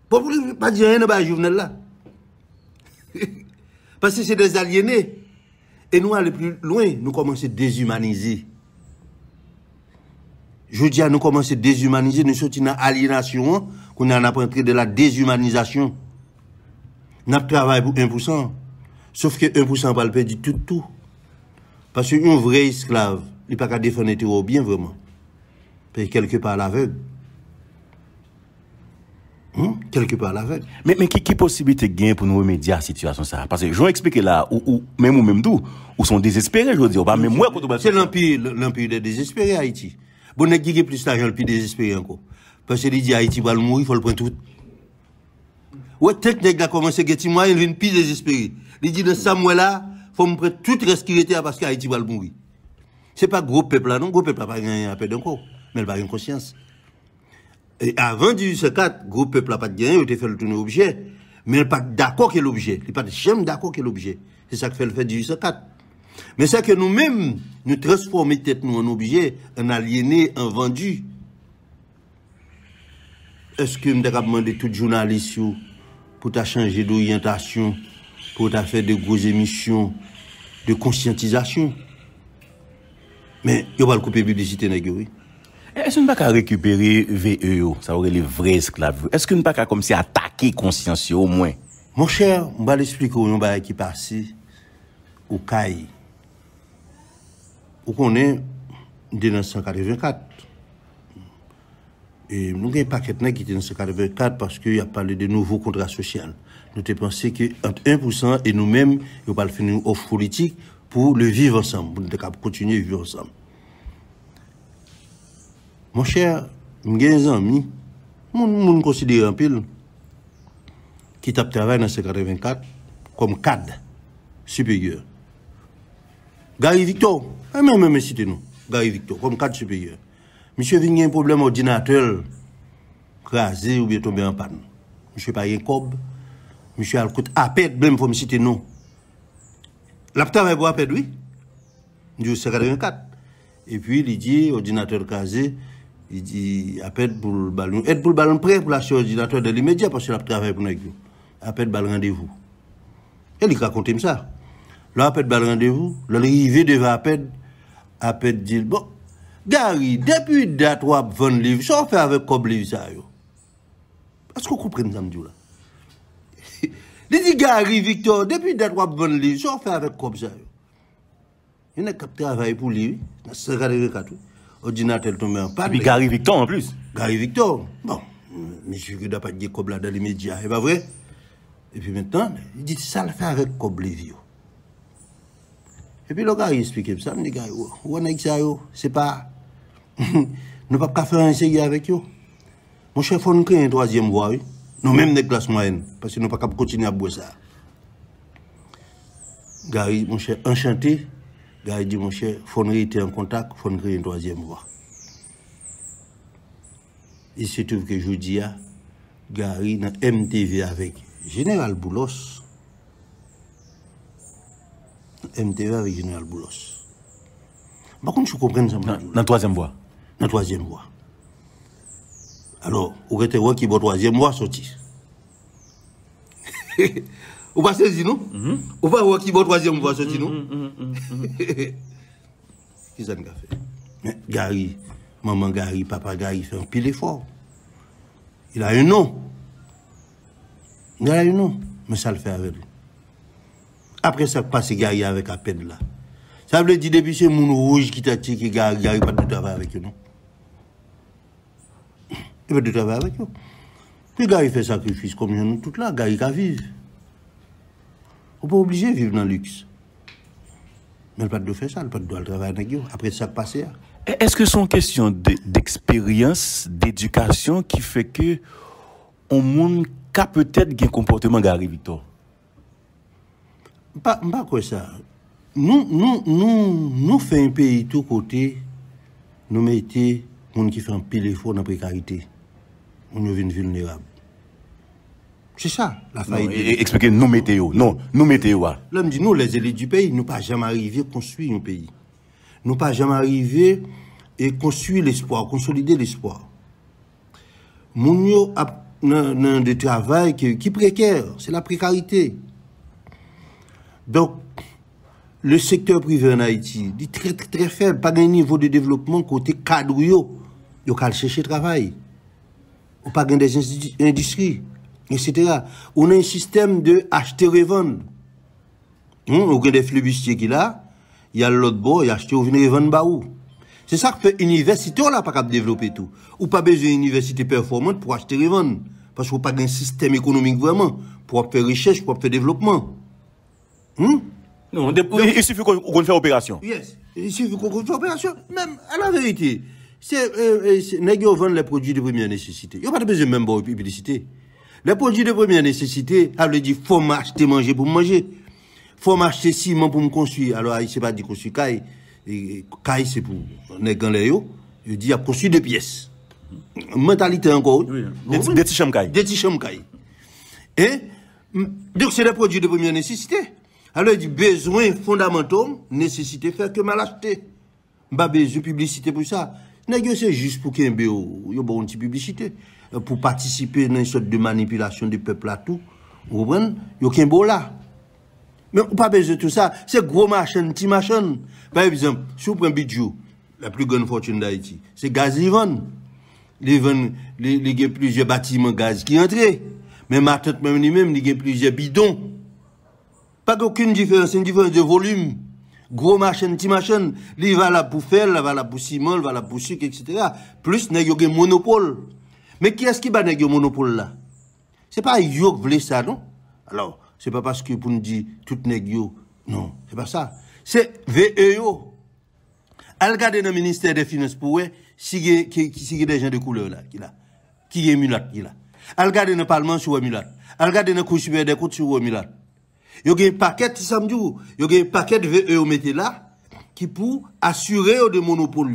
Pas dire rien dans le journal là. Parce que c'est des aliénés. Et nous aller plus loin, nous commençons à déshumaniser. Je dis à nous commençons à déshumaniser, nous sommes dans l'aliénation, qu'on a entré de la déshumanisation. Nous travaillons pour 1%. Sauf que 1% va le perdre tout. Parce qu'un vrai esclave, il n'est pas qu'à défendre l'intérêt bien vraiment. Parce que quelque part à l'aveugle. Quelque part à l'aveugle. Mais qui possibilité gain pour nous remédier à la situation ça? Parce que je vais expliquer là, ou même tout, ou sont désespérés, je veux dire, pas même moi quand c'est l'empire des désespérés Haïti. Bon, n'est qui plus d'argent, le plus désespéré encore. Parce que il dit Haïti va le mourir, il faut le prendre tout. Ouais, technique a commencé à gagner moi, il vient plus désespéré. Il dit dans Samuel là, faut me prendre tout reste qui était parce qu'Haïti va le mourir. C'est pas gros peuple là, non, gros peuple là pas gagné à perdre encore, mais il va une conscience. Et avant du 1804, gros peuple là pas de gagner, il a fait le tourner objet, mais il n'est pas d'accord que l'objet, il n'est pas jamais d'accord que l'objet. C'est ça que fait le fait du 1804. Mais c'est que nous-mêmes, nous transformons tête nous en objet, en aliéné, en vendu. Est-ce que nous avons demandé tout journaliste pour changer d'orientation, pour faire de grosses émissions de conscientisation? Mais il va le couper publicité, oui. Est-ce qu'on ne peut pas récupérer VE, ça aurait les vrais esclaves? Est-ce qu'on ne peut pas comme si attaquer conscience au moins? Mon cher, on va l'expliquer au nom qui passe au CAI. Vous connaissez, en 1984. Et nous avons un paquet qui était en 1984 parce qu'il a parlé de nouveaux contrats sociaux. Nous avons pensé qu'entre 1% et nous-mêmes, nous allons faire une offre politique pour le vivre ensemble, pour nous continuer à vivre ensemble. Mon cher, j'ai des amis, je considère un pile, qui t'a travaillé dans 1984 comme cadre supérieur. Gary Victor, même cité nous, Gary Victor, comme cadre supérieur. Monsieur vient un problème ordinateur, crasé ou bien tombé en panne. Monsieur pas un cob, monsieur a le coût à perdre, même pour me citer non. La travail pour à perdre, oui. Du 84. Et puis, il dit, ordinateur crasé, il dit, appel pour le ballon. Aide pour le ballon prêt pour l'acheter ordinateur de l'immédiat parce qu'il a travaillé pour nous. Appel ballon rendez-vous. Et il raconte ça. Là, appel ballon rendez-vous, l'arrivée devant appel dit, bon, Gary, depuis date où vous vendez livre, ça fait avec comme livre ça, yo. Est-ce que vous comprenez ça, là? Il dit, Gary, Victor, depuis date où vous vendez livre, ça fait avec comme ça, yo. Il y a un travail pour lui, dans 54. Ordinateur tombé en panne. Et puis Gary Victor en plus. Gary Victor. Bon, monsieur qui n'a pas dit comme là dans les médias, c'est pas vrai? Et puis maintenant, il dit ça le fait avec comme les vieux. Et puis le gars il explique ça, il me dit, gars, on a ça, c'est pas. Nous ne pouvons pas faire un essai avec eux. Mon chef, on crée une troisième voie, oui. Nous même des classes moyennes, parce que nous ne pouvons pas continuer à boire ça. Gary, mon cher, enchanté. Gars dit, mon cher, il faut être en contact, il faut créer une troisième voie. Il se trouve que je dis, Gary, dans MTV avec Général Boulos. MTV avec Général Boulos. Par contre, je comprends ça. Dans la troisième voie. Dans la troisième voie. Alors, vous êtes qui est la troisième voie sorti. Vous pas saisi, non? Vous pas voir qui est la troisième voie sorti, non? Qu'est-ce que ça fait? Gary, maman Gary, papa Gary fait un pile effort. Il a un nom. Il a un nom, mais ça le fait avec lui. Après ça, passe Gary avec à peine là. Ça veut dire depuis c'est mon rouge qui t'a dit que Gary pas de travail avec eux, non? Il va de travail avec eux. Puis Gary fait sacrifice comme nous tout là, Gary qui vivre. On pas obligé de vivre dans le luxe. Mais il pas de faire ça, il pas de travailler avec eux. Après ça, passe. Est-ce que c'est une question d'expérience, d'éducation qui fait que on monde a peut-être un comportement Gary Victor? Pas quoi ça. Nous faisons un pays tout côté, nous mettons les gens qui font un pile effort dans la précarité. On devient vulnérable. C'est ça, la faillite. Expliquez nous météo. Non, nous météo. L'homme dit, nous, les élites du pays, nous pas jamais arrivé à construire un pays. Nous pas jamais arrivé à construire l'espoir, consolider l'espoir. Nous avons des travail qui précaire, c'est la précarité. Donc, le secteur privé en Haïti, est très, très, très faible, pas un niveau de développement côté cadre, yo qu'à chercher travail. Ou pas des industries, etc. On a un système de acheter-revendre. Ou des flibustiers qui là, il y a l'autre bord, il y a acheté ou venir vendre baou. C'est ça que fait université, on n'a pas capable de développer tout. Ou pas besoin d'une université performante pour acheter et vendre. Parce qu'on n'a pas un système économique vraiment pour faire recherche, pour faire développement. Non, il suffit qu'on fasse opération. Yes. Il suffit qu'on fasse opération. Même, à la vérité, nèg yo vend les produits de première nécessité. Il n'y a pas besoin même de publicité. Les produits de première nécessité, ça veut dire faut m'acheter manger pour manger. Faut m'acheter ciment pour me construire. Alors, il ne s'est pas dit construire caille. Caille, c'est pour nèg en yo. Il dit, il a construit 2 pièces. Mentalité encore. Oui. Des petits chambres caille. Des petits chambres caille. Et, donc, c'est des produits de première nécessité. Alors, il dit, besoin fondamentaux, nécessité, faire que mal acheter. Pas besoin de publicité pour ça. C'est juste pour qu'il y ait une petite publicité. Pour participer dans une sorte de manipulation du peuple à tout. Vous comprenez? Il y a un beau là. Mais on n'a pas besoin de tout ça. C'est gros machin, petit machin. Par exemple, si vous prenez Bidjou, la plus grande fortune d'Haïti, c'est gaz Livon. Il y a plusieurs bâtiments gaz qui entrent. Mais ma tête même lui-même, il y a plusieurs bidons. Pas aucune différence, c'est une différence de volume. Gros machin, petit machin, il va là pour fer, il va là pour ciment, il va là pour sucre, etc. Plus, il y a un monopole. Mais qui est-ce qui va un monopole là? C'est pas yo qui voulait ça, non? Alors, c'est pas parce que pour nous dire tout nèg yo. Non, c'est pas ça. C'est VEO. Al regarder dans le ministère des Finances pour si y a des gens de couleur là, qui est mulat qui là. Al regarder dans le Parlement sur mulat. Al regarder dans le Cour supérieure des comptes sur mulat. Il y a un paquet, il y a un paquet de VEO mettez là, qui pour assurer de monopole.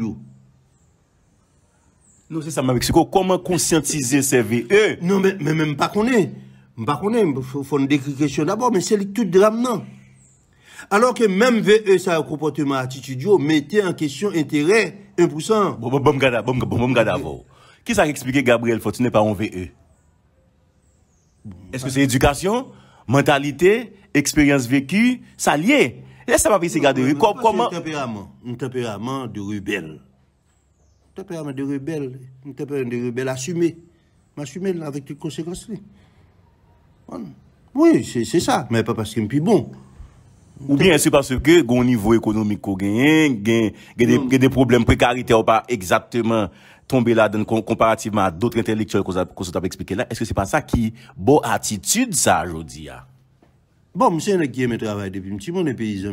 Non, c'est ça, ma Mexico. Comment conscientiser ces VE? Non, mais même pas qu'on est. Il faut une décrire d'abord, mais c'est tout drame, non. Alors que même VE, ça a un comportement attitudineux, mettez en question intérêt 1%. Bon, gada. Qui ça explique Gabriel Fortuné par un VE? Est-ce que c'est éducation, mentalité, expérience vécue, ça lié? Est-ce que ça va pas se garder? Comment? Un tempérament de rebelle. Un tempérament de rebelle assumé. M'assumer avec toutes les conséquences. Oui, c'est ça, mais pas parce qu'il est plus bon. Ou bien c'est parce que, au niveau économique, il y a des problèmes précarité ou pas exactement tomber là comparativement à d'autres intellectuels qu'on a expliqué là. Est-ce que c'est pas ça qui, bonne attitude, ça, aujourd'hui? Bon, monsieur, je suis travail depuis un petit peu, paysan,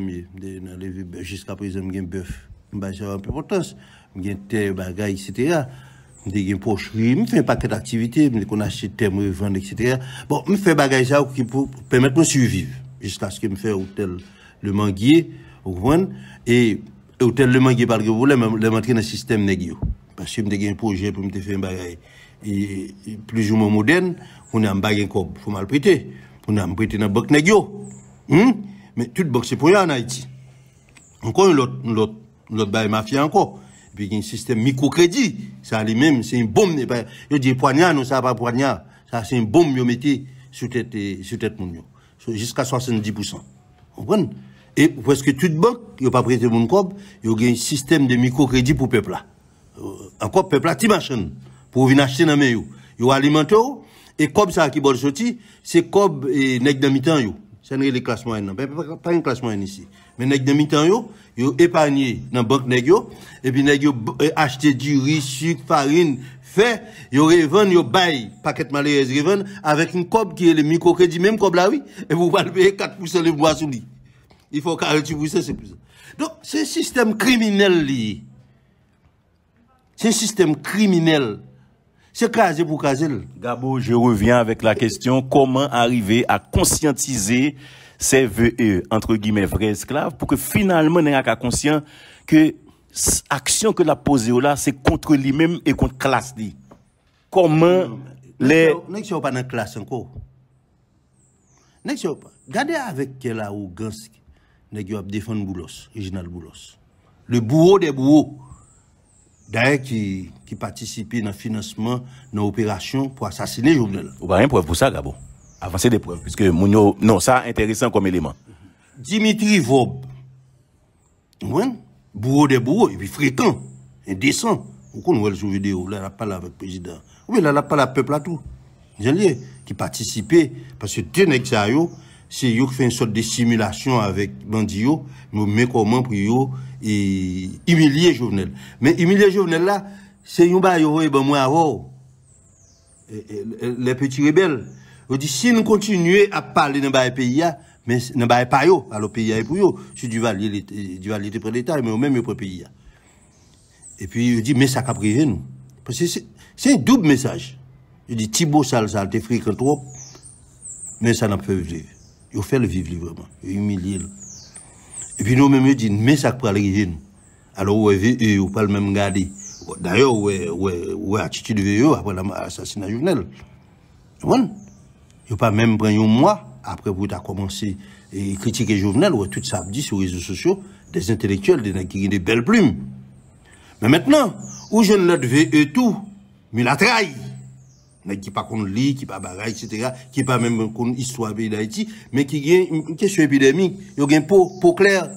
jusqu'à présent, je suis bœuf. Je un peu d'importance. Je suis terre, bagaille, etc. Je suis une pocherie, je fais un paquet d'activités, je achète terre, je vends, etc. Bon, je fais bagaille ça pour permettre de survivre. Jusqu'à ce que je fasse hôtel Le Manguier, et hôtel Le Manguier, parce que vous voulez, je m'entrer dans le système négio. Parce que j'ai un projet pour me faire un bagaille plus ou moins moderne, on a un bagaille comme il faut mal prêter. On a prêté dans la banque négio. Mais toute banque, c'est pour rien en Haïti. Encore l'autre bail mafia encore. Et puis il y a un système microcrédit. Ça lui-même, c'est une bombe. Je dis poignard, non, ça va pas poignard. Ça, c'est une bombe, vous mettez sur tête mon jusqu'à 70%. Vous comprenez? Et presque toute banque, il n'y a pas prêté mon cob, il y a un système de microcrédit pour le peuple là. Encore peuple là, petit machin. Pour venir acheter dans les mains. Il y a alimenté. Et comme ça qui bol sorti, c'est comme nèg de mi-temps yo. C'est les classes moyennes. Pas une classe moyenne ici. Mais nèg de mi-temps yo épargné dans banque nèg yo et puis nèg yo acheter du riz, sucre, farine, fait yo revend yo bail paquet malheureuse revend avec une cob qui est le microcrédit même comme là oui et vous allez payer 4% le mois sous lui. Il faut 48% c'est plus. Donc c'est un système criminel lié. C'est un système criminel. C'est casé pour caser. Gabo, je reviens avec la question, comment arriver à conscientiser ces VE, entre guillemets, vrais esclaves, pour que finalement, on ait conscient que l'action que la posée là, c'est contre lui-même et contre la classe. Comment les... N'est-ce que pas dans la classe encore? N'est-ce pas? Regardez avec quelle arrogance n'est-ce pas défendre Boulos, Reginald Boulos. Le bourreau des bourreaux. D'ailleurs, qui participait dans le financement, dans l'opération pour assassiner Jovenel. Vous n'avez pas une preuve pour ça, Gabo? Avancez des preuves, puisque Mounio, non, ça intéressant comme élément. Dimitri Vob, bourreau des bourreaux, et puis fréquent, indécent. Vous connaissez sur vidéo, là, il a parlé avec le président. Oui, là, il a parlé avec le peuple à tout. Qui participait, parce que deux nègres, c'est eux qui font une sorte de simulation avec Bandio, mais comment pour eux humilier Jovenel. Mais humilier Jovenel là, c'est un bail et ben moi avant. Les petits rebelles. On dit si nous continuons à parler dans le pays, mais dans le pays, alors le pays est pour eux. Si du Valier était près de l'État, mais même pour le pays. Et puis il dit mais ça qu'a privé nous. Parce que c'est un double message. Il dit Thibaut Sall te fréquente trop, mais ça n'a pas fait vivre. Il fait le vivre vraiment, il humilié. Et puis nous-mêmes, il dit, mais ça peut arriver nous. Alors, ouais, ou pas le même garder. D'ailleurs, ouais, attitude de VE après l'assassinat Jovenel. Il n'y pas même pris un mois après pour commencer à critiquer Jovenel, ouais, tout ça dit sur les réseaux sociaux, des intellectuels, qui ont des belles plumes. Mais maintenant, où je ne l'ai VE tout, mais la trahi. Qui pas contre lui, qui pas bagaille, etc., qui pas même contre histoire pays d'Haïti, mais qui gagne une question épidémique, il y a un pot clair,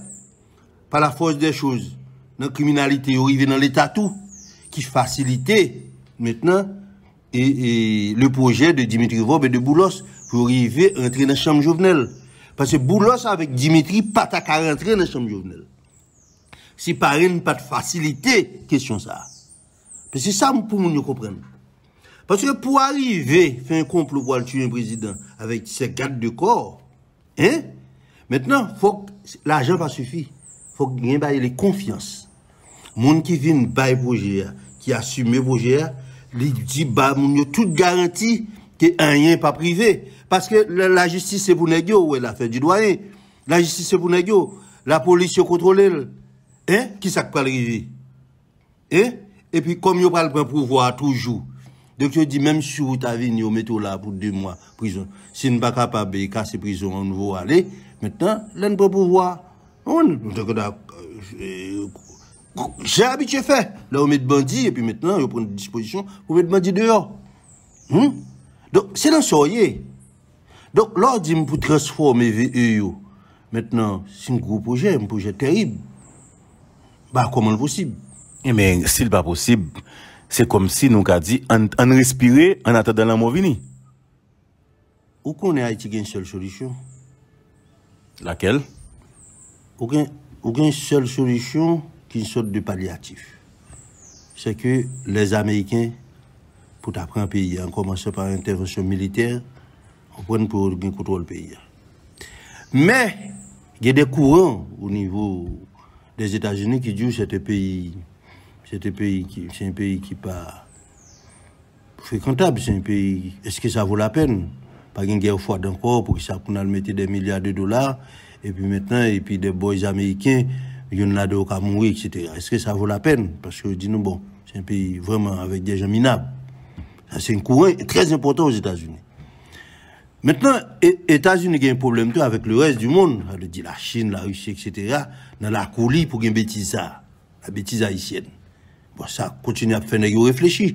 par la force des choses, dans la criminalité, il arrive dans l'état tout, qui facilitait maintenant et le projet de Dimitri Vob et de Boulos pour arriver à entrer dans la chambre Jovenel. Parce que Boulos avec Dimitri, pas qu'à rentrer dans la chambre Jovenel. Si par une pas de facilité, question ça. Parce que c'est ça pour nous comprendre. Parce que pour arriver, faire un complot pour tuer un président avec ses gardes de corps, hein? Maintenant, faut que l'argent va suffire. Faut qu'il y ait les confiances. Moun qui vient bailler projet, qui assume le projet, il dit, bah, moun yo toute garantie que rien pas privé. Parce que la justice c'est pour négocier, ouais, l'affaire du doyen. La justice c'est pour négocier. La police contrôle, hein? Qui ça peut arriver? Hein? Et puis, comme yo pas le pouvoir toujours. Donc, je dis, même si vous avez venu au métro là pour 2 mois, prison, si vous n'êtes pas capable de casser prison, on va aller. Maintenant, là, on peut pouvoir. J'ai habitué fait. Là, on met de bandits, et puis maintenant, on prend des dispositions pour mettre bandits dehors. Donc, c'est dans ce Donc, là, on dit, pour transformer VE, maintenant, c'est un gros projet, un projet terrible. Bah, comment est-ce possible? Mais, s'il pas possible, c'est comme si nous avons dit, on respirait en attendant la mort venir. Où qu'on est Haïti, il y a une seule solution. Laquelle? Il y a une seule solution qui est une sorte de palliatif. C'est que les Américains, pour apprendre un pays, en commençant par l'intervention militaire, on prend pour contrôler le pays. Mais, il y a des courants au niveau des États-Unis qui disent que c'est un pays qui n'est pas fréquentable, c'est un pays. Est-ce que ça vaut la peine? Pas une guerre froide encore pour que ça puisse mettre des milliards de dollars, et puis maintenant, et puis des boys américains, il y en a d'autres qui ont mouru, etc. Est-ce que ça vaut la peine? Parce que, dis-nous, bon, c'est un pays vraiment avec des gens minables. C'est un courant très important aux États-Unis. Maintenant, les États-Unis ont un problème avec le reste du monde, je dis la Chine, la Russie, etc., dans la coulis pour une bêtise, la bêtise haïtienne. Bon, ça continue à faire réfléchir.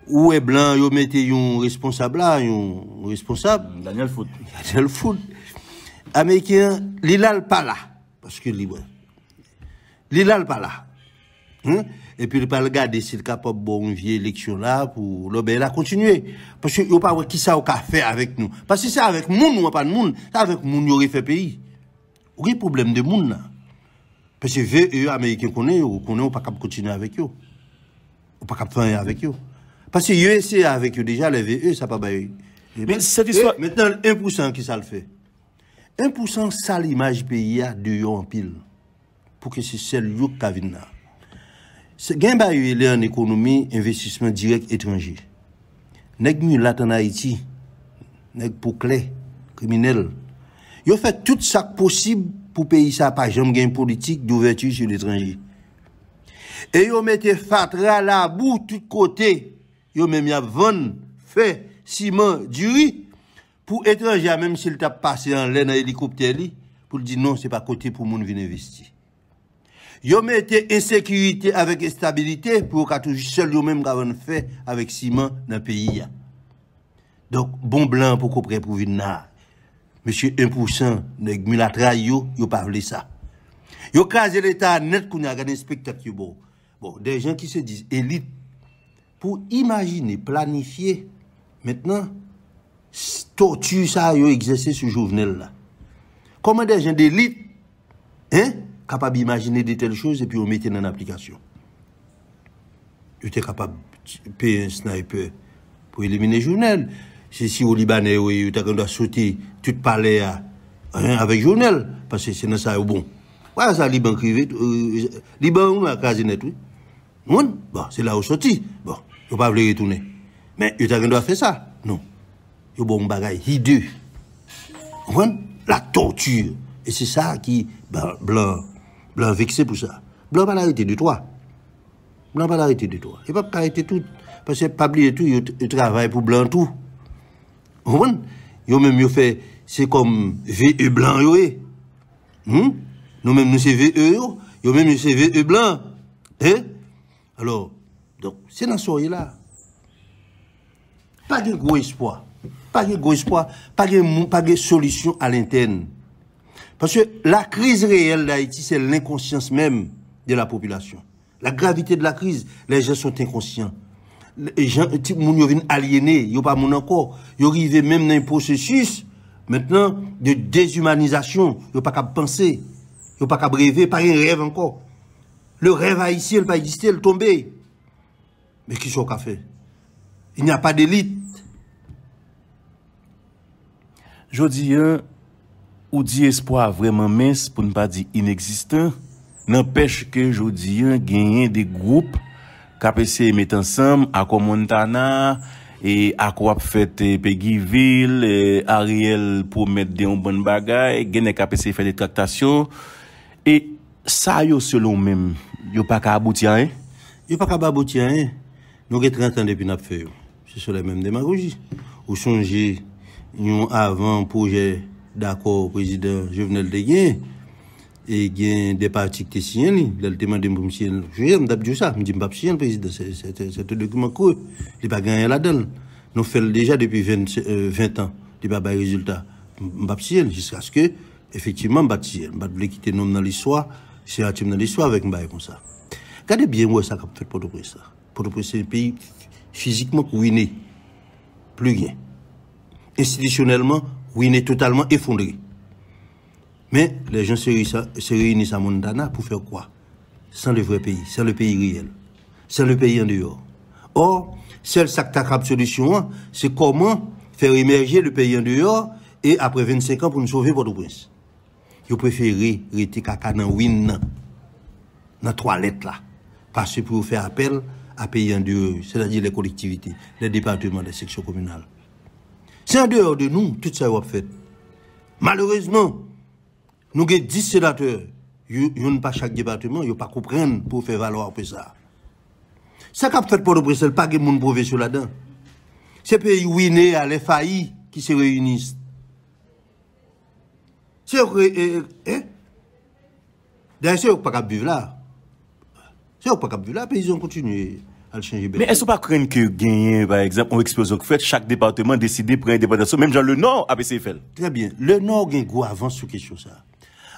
Où est blanc, ils mettent un responsable là, un responsable. Daniel Foot. Daniel Foot. Américain, l'ilal pas là. Parce que libre. L'ilal pas là. Et puis, il pas regarder s'il est capable de une vieille élection là pour l'obéir là continuer. Parce que, il n'y a pas qui ça a fait avec nous. Parce que c'est avec moun ou pas de moun. C'est avec moun, il aurait fait pays. Il y a un problème de moun là. Parce que les Américains connaissent, on pas capable continuer avec eux. On pas capable faire avec eux. Parce que eux, avec eux déjà, les VE, ça pas bailler. Mais cette histoire. Maintenant, 1% qui ça le fait. 1% ça l'image pays a de en pile. Pour que c'est celle qui a vu là. C'est gain bailler en économie, investissement direct étranger. Nèg mulat en Haïti, nèg pour clé, criminel. Ils fait tout ça possible pour pays ça pas jamais gain politique d'ouverture sur l'étranger. Et ils mettent fatra la boue tout côté. Ils même y a vendre fait ciment du riz pour étranger même s'il t'a passé en l'air dans hélicoptère pour dire non, c'est pas côté pour moun venir investir. Ils mettent insécurité avec instabilité pour qu'à toujours seul yo même gavon fait avec ciment dans le pays. Donc bon blanc pour qu'on pour venir. Monsieur 1% nèg mulatra yo pas vle ça. Yo crase l'état net qu'on a gagné spectacle bon. Bon, des gens qui se disent élite pour imaginer, planifier maintenant torture ça yo exercé sur Jovenel là. Comment des gens d'élite hein capable d'imaginer de telles choses et puis on mettait en application. Ils étaient capables de payer un sniper pour éliminer Jovenel. C'est si au Libanais oui, ils doit sauter tout palais avec Jovenel parce que c'est dans ça bon. Ouais, ça Liban crivé Liban on a casé net oui. Bon, c'est là où sorti. Bon, ils pas voulu retourner. Mais ils doit faire ça. Non. Ils bon bagaille hideux. La torture. Et c'est ça qui blanc vexé pour ça. Blanc pas l'arrêter de toi. Blanc pas l'arrêter de toi. Il pas arrêter tout parce que pas oublier tout, il travaille pour blanc tout. Yo même yo fait c'est comme VE blanc yo nous même nous c'est VE yo même nous c'est VE blanc. Hein? Alors donc c'est dans ce là. Pas de gros espoir. Pas de gros espoir, pas de solution à l'interne. Parce que la crise réelle d'Haïti, c'est l'inconscience même de la population. La gravité de la crise, les gens sont inconscients. Les gens, ils viennent aliénés, ils n'ont pas mon encore. Ils arrivent même dans un processus, maintenant, de déshumanisation. Ils n'ont pas qu'à penser, ils n'ont pas qu'à rêver, pas un rêve encore. Le rêve haïtien, il n'a pas existé, il est tombé. Mais qui sont qu'à faire? Il n'y a pas d'élite. Je dis, ou dit espoir vraiment mince, pour ne pas dire inexistant, n'empêche que je dis, gagner des groupes qui mettent ensemble à Montana et à quoi fait Péguiville, Ariel pour mettre des bonnes bagailles, gagner qui faire des tractations. Et ça, selon même, yo pas qu'à aboutir à rien. Yo pas qu'à aboutir à rien. Nous avons 30 ans depuis nous fait. C'est sur la même démagogie. Ou changer, nous avant projet d'accord président Jovenel Deguin et gain des partis qui étaient signés, il a demandé pour monsieur je me dit ça, me dit pas signer président c'est un document creux, il pas gagné là-dedans. Nous fait déjà depuis 20 ans, il pas bail résultat. M'pas signer jusqu'à ce que effectivement m'pas signer, m'pas voulait quitter nom dans l'histoire, c'est un team dans l'histoire avec m'pas comme ça. Regardez bien où ça qu'a fait Port-au-Prince. Port-au-Prince c'est un pays physiquement ruiné, plus rien. Institutionnellement ruiné, totalement effondré. Mais les gens se réunissent à Montana pour faire quoi? Sans le vrai pays, sans le pays réel, sans le pays en dehors. Or, seul sac solution, c'est comment faire émerger le pays en dehors et après 25 ans pour nous sauver Port-au-Prince. Ils préfèrent rester caca dans win dans toilette là, parce que pour faire appel à pays en dehors, c'est-à-dire les collectivités, les départements, les sections communales. C'est en dehors de nous, tout ça va fait. Malheureusement, nous avons 10 sénateurs. Ils n'ont pas chaque département, ils n'ont pas comprendre pour faire valoir ça. Ça qu'a fait pour le Bruxelles, pas de monde professionnel là-dedans. C'est pays ruinés à les faillis qui se réunissent. C'est d'ailleurs, c'est pas qu'à vivre là. C'est pas qu'à vivre là, puis ils ont continué. Mais est-ce pas craindre que gagner, par exemple, une explosion que fait, chaque département décide de prendre indépendance, même genre le Nord a baissé fait. Très bien. Le Nord a un gros avance sur quelque chose ça.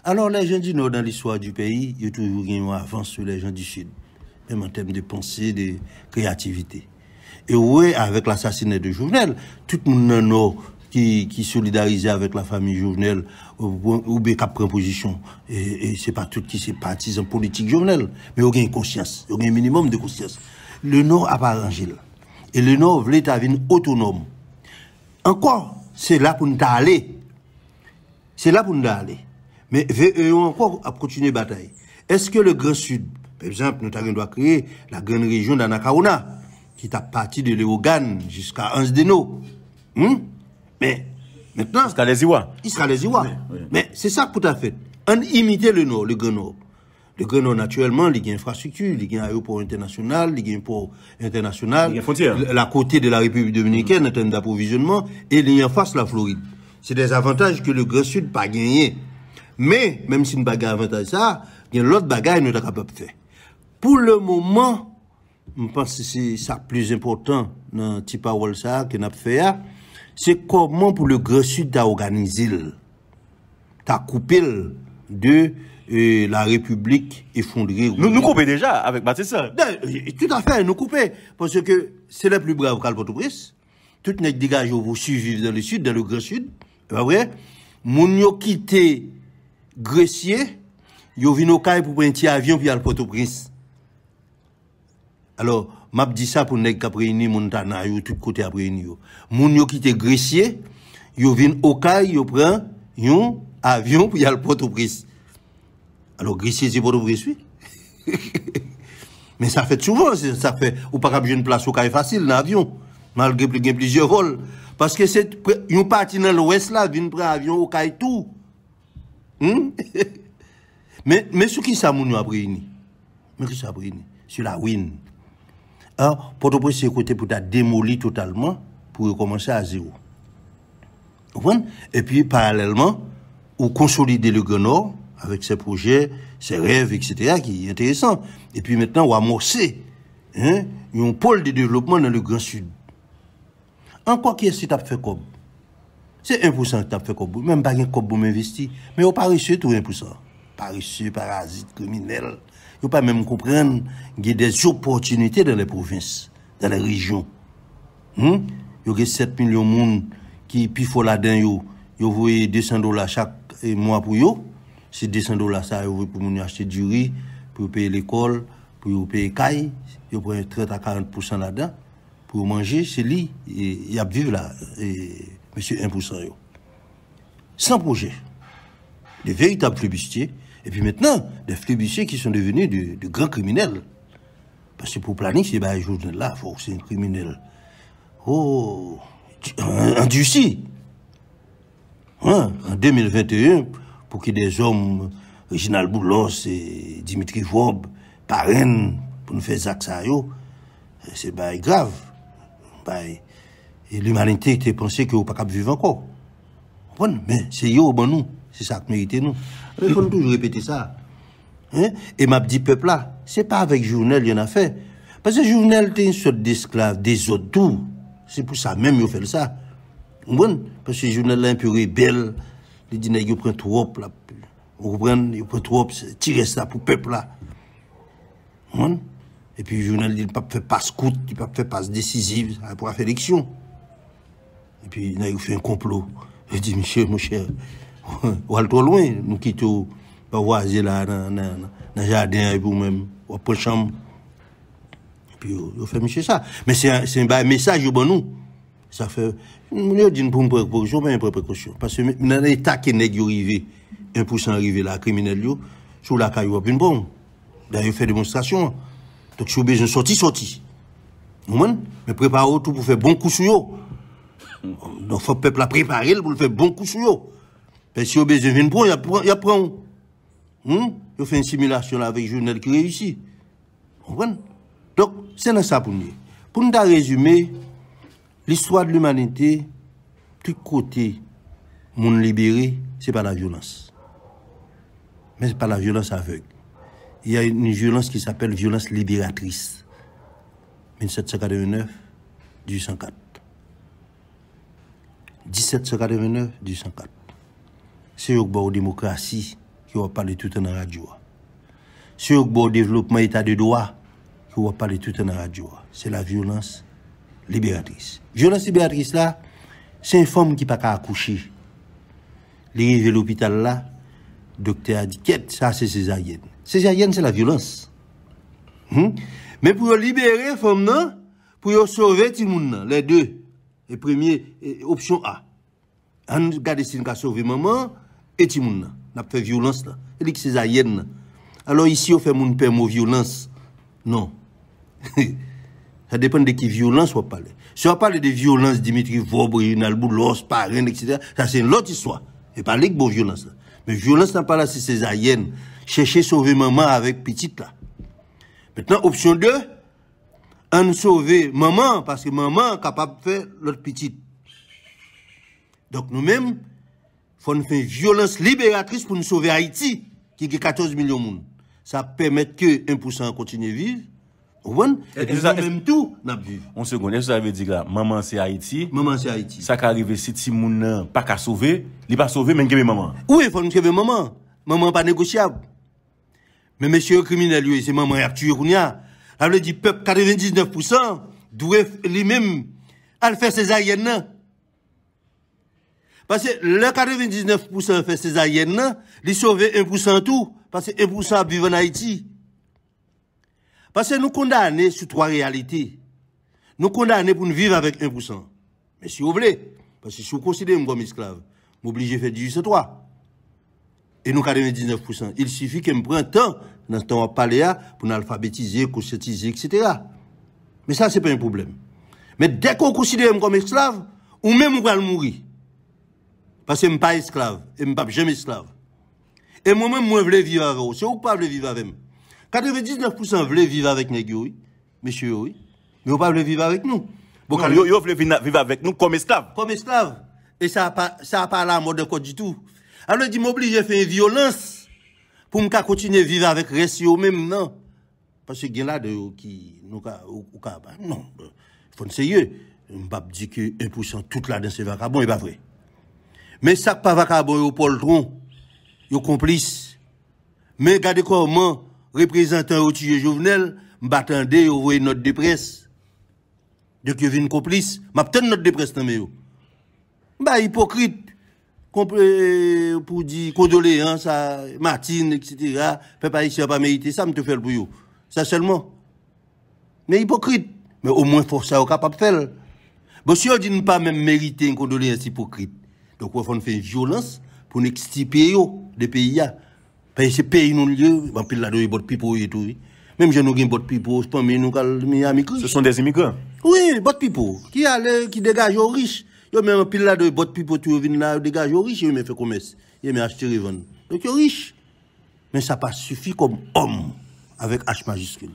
Alors, les gens du Nord, dans l'histoire du pays, il y a toujours une avance sur les gens du Sud. Même en termes de pensée, de créativité. Et oui, avec l'assassinat de Jovenel, tout le monde dans le Nord qui solidarisait avec la famille Jovenel, ou bien qui prend position. Et c'est pas tout qui sont partisans politiques Jovenel, mais il y a une conscience, il y a un minimum de conscience. Le Nord a pas arrangé. Et le Nord voulait être autonome. Encore, c'est là pour nous aller. C'est là pour nous aller. Mais VE encore à continuer la bataille. Est-ce que le Grand Sud, par exemple, nous avons créé la grande région d'Anakauna, qui est partie de Léogane jusqu'à Ansdeno. Mais maintenant. Jusqu'à les Iwa. Jusqu'à les Iwa. Oui. Mais c'est ça pour ta fait. On imite le Nord, le Grand Nord. Le Grand Nord, naturellement, il y a une infrastructure, il y a un aéroport international, il y a un port international. Il y a une frontière. La côté de la République dominicaine en termes d'approvisionnement, et il y a en face la Floride. C'est des avantages que le Grand Sud n'a pas gagné. Mais, même si nous n'avons pas avantage ça, il y a l'autre bagaille nous sommes capables de faire. Pour le moment, je pense que c'est ça le plus important dans le petit parole ça que nous avons fait, c'est comment pour le Grand Sud t'as organisé, t'as coupé de la République effondrée. Nous coupons déjà avec Baptiste. Tout à fait, nous coupons. Parce que c'est le plus brave qu'à Port-au-Prince. tout n'est dégagé pour survivre dans le sud, dans le Grand Sud. Pas vrai? Moun yo quitté Grecier, yo vinn au Caille pour prendre un petit avion puis aller Port-au-Prince. Alors, m'a dit ça pour nèg k'ap réuni Montana yo tout côté ap réuni yo. Moun yo quitté Grecier, yo vinn au Caille, yo prend un avion pour aller Port-au-Prince. Alors Grecier c'est Port-au-Prince oui. Mais ça fait souvent, ça fait ou pas capable une place au Caille facile dans l'avion malgré plusieurs vols parce que c'est une partie dans l'ouest là vinn prendre avion au Caille tout. Mais sur qui ça moun yo a réuni? Mais qui ça a réuni? Sur la win. Alors, Port-au-Prince c'est côté pour ta démolir totalement pour recommencer à zéro. Vous comprenez? Et puis parallèlement, ou consolider le Grand Nord avec ses projets, ses rêves, etc., qui est intéressant. Et puis maintenant, on va amorcer un pôle de développement dans le Grand Sud. Encore qui est-ce que tu as fait comme? C'est 1% que tu as fait comme. Même pas un comme pour m'investir. Mais on paresseux tout 1%. Paresseux, parasite, criminel. Il ne pas même comprendre qu'il y a des opportunités dans les provinces, dans les régions. Il y a 7 millions de monde qui pifent là-dedans. Ils voient $200 chaque mois pour eux. C'est $200 ça, ils voient pour acheter du riz, pour payer l'école, pour payer caille. Ils prennent 30 à 40% là-dedans. Pour manger, c'est lui. Il y a vivre là, monsieur 1%. Sans projet. Des véritables flibustiers. Et puis maintenant, des flibustiers qui sont devenus de grands criminels. Parce que pour planifier, c'est jour là, c'est un criminel. Oh, endurci. En 2021, pour que des hommes, Reginald Boulos et Dimitri Vob, parrainent pour nous faire ça, c'est grave. Et l'humanité était pensée qu'on ne peut pas vivre encore. Mais c'est eux, nous. C'est ça que mérite nous. Il faut toujours répéter ça. Et m'a dit peuple là, c'est pas avec Journal il y en a fait. Parce que Journal était une sorte d'esclave des autres tout. C'est pour ça même il fait ça. Parce que Journal là un peu rebelle, il dit il prend trop là. On comprend, il prend trop, tirer ça pour peuple là. Et puis Journal il pas fait passe courte, il pas fait passe décisive pour faire élection. Et puis il fait un complot. Il dit monsieur mon cher, on va trop loin, nous quittons pas voisin là dans le jardin et vous-même, on prend chambre. Et puis on fait monsieur ça. Mais c'est un message pour nous. Ça fait nous dit pour une précaution, pas une précaution parce que dans l'état qui nèg arrivé 1% arrivé là criminel yo sur la caillou une bombe. D'ailleurs fait démonstration. Donc si vous besoin sorti. Mais préparez tout pour faire bon coup sur yo. Donc faut peuple la préparer pour le faire bon coup sur yo. Parce que si vous besoin venir pour il apprend. Il fait une simulation là avec journal qui réussit. Comprenez? Donc c'est dans ça pour nous. Pour nous résumer l'histoire de l'humanité, tout côté monde libéré, c'est pas la violence. Mais c'est pas la violence aveugle. Il y a une violence qui s'appelle violence libératrice. 1789, 1804. 1789, 1804. C'est au démocratie qui va parler tout en radio. C'est au développement état de droit qui va parler tout en radio. C'est la violence libératrice. Violence libératrice là, c'est une femme qui n'a pas accoucher. Les arrivés à l'hôpital là, docteur a dit, ça c'est césarienne. Césarienne, c'est la violence. Mais pour libérer la femme, pour sauver tout le monde, les deux. Et premier, option A. On regarde si on a sauvé maman et tout le monde. On a fait violence là. Il dit que césarienne. Alors ici, on fait mon père mot violence. Non. Ça dépend de qui violence on va parler. Si on parle de violence, Dimitri Vob, Reginald Boulos, parrain, etc., ça c'est une autre histoire. Et pas de bonne violence là. Mais violence n'a pas là, c'est césarienne. Chercher sauver maman avec petite là. Maintenant, option 2, on sauver maman, parce que maman est capable de faire l'autre petite. Donc nous-mêmes, il faut nous faire une violence libératrice pour nous sauver Haïti, qui est 14 millions de monde. Ça permet que 1% continue à vivre. Et même tout, n'a vivre. On seconde, est-ce que ça veut dire là, maman c'est Haïti? Maman c'est Haïti. Ça qui arrive si ti moun pas qu'à sauver, il pas sauver même que maman. Oui, il faut nous sauver maman. Maman pas négociable. Mais monsieur criminel, c'est maman qui a tué. Ça veut dire peuple 99% doit lui-même Elle fait césarienne. Parce que le 99% fait césarienne, il sauve 1% tout. Parce que 1% vivent en Haïti. Parce que nous condamnons sur 3 réalités. Nous condamnons pour nous vivre avec 1%. Mais si vous voulez, parce que si vous considérez comme esclave, m'obligez de faire 1803. Et nous 99%. Il suffit que me prenne temps dans ce temps paléa pour nous alphabétiser, conscientiser, etc. Mais ça, c'est pas un problème. Mais dès qu'on considère comme esclave, ou même on va mourir. Parce que je ne suis pas esclave, et je ne suis pas jamais esclave. Et moi-même, moi, je veux vivre avec vous. C'est vous qui ne voulez vivre avec moi. 99% veulent vivre avec nous, oui. Monsieur, oui. Mais vous ne voulez pas vivre avec nous. Vous voulez vivre avec nous comme esclaves. Comme esclaves. Et ça n'a pas la mode de code du tout. Alors, il m'oblige à faire une violence pour me continuer à vivre avec Restio même, non. Parce que il y a là de qui nous non, il faut être sérieux. Je ne peux pas dire que 1% tout là dans ces vagabonds n'est pas vrai. Mais ça pas vagabond au poltron, yo complice. Mais regardez comment représentant au tué Jovenel m'attendait yo voyer note de presse. De que vinn complice, m'attend note de presse dans yo. Bah hypocrite pour dire condoléances à Martine, etc. Peuple haïtien pas mérité ça, me te fait pour yo. Ça seulement. Mais hypocrite. Mais au moins, faut ça, capable de faire. Bon, si on dit ne pas même mériter une condoléance hypocrite, donc on fait une violence pour nous extirper des pays. Parce que ces pays, nous, on peut là, des bottes pipo et tout. Même si nous avons des bottes pipo, je pense que nous avons. Ce sont des immigrants. Oui, bottes pipo. Qui dégagent aux riches. Yo même pile là de bottes pipo, tu viens là, dégagent aux riches, ils me fait commerce. Ils me acheter revendre. Donc, ils sont riches. Mais ça pas suffit comme homme avec H majuscule.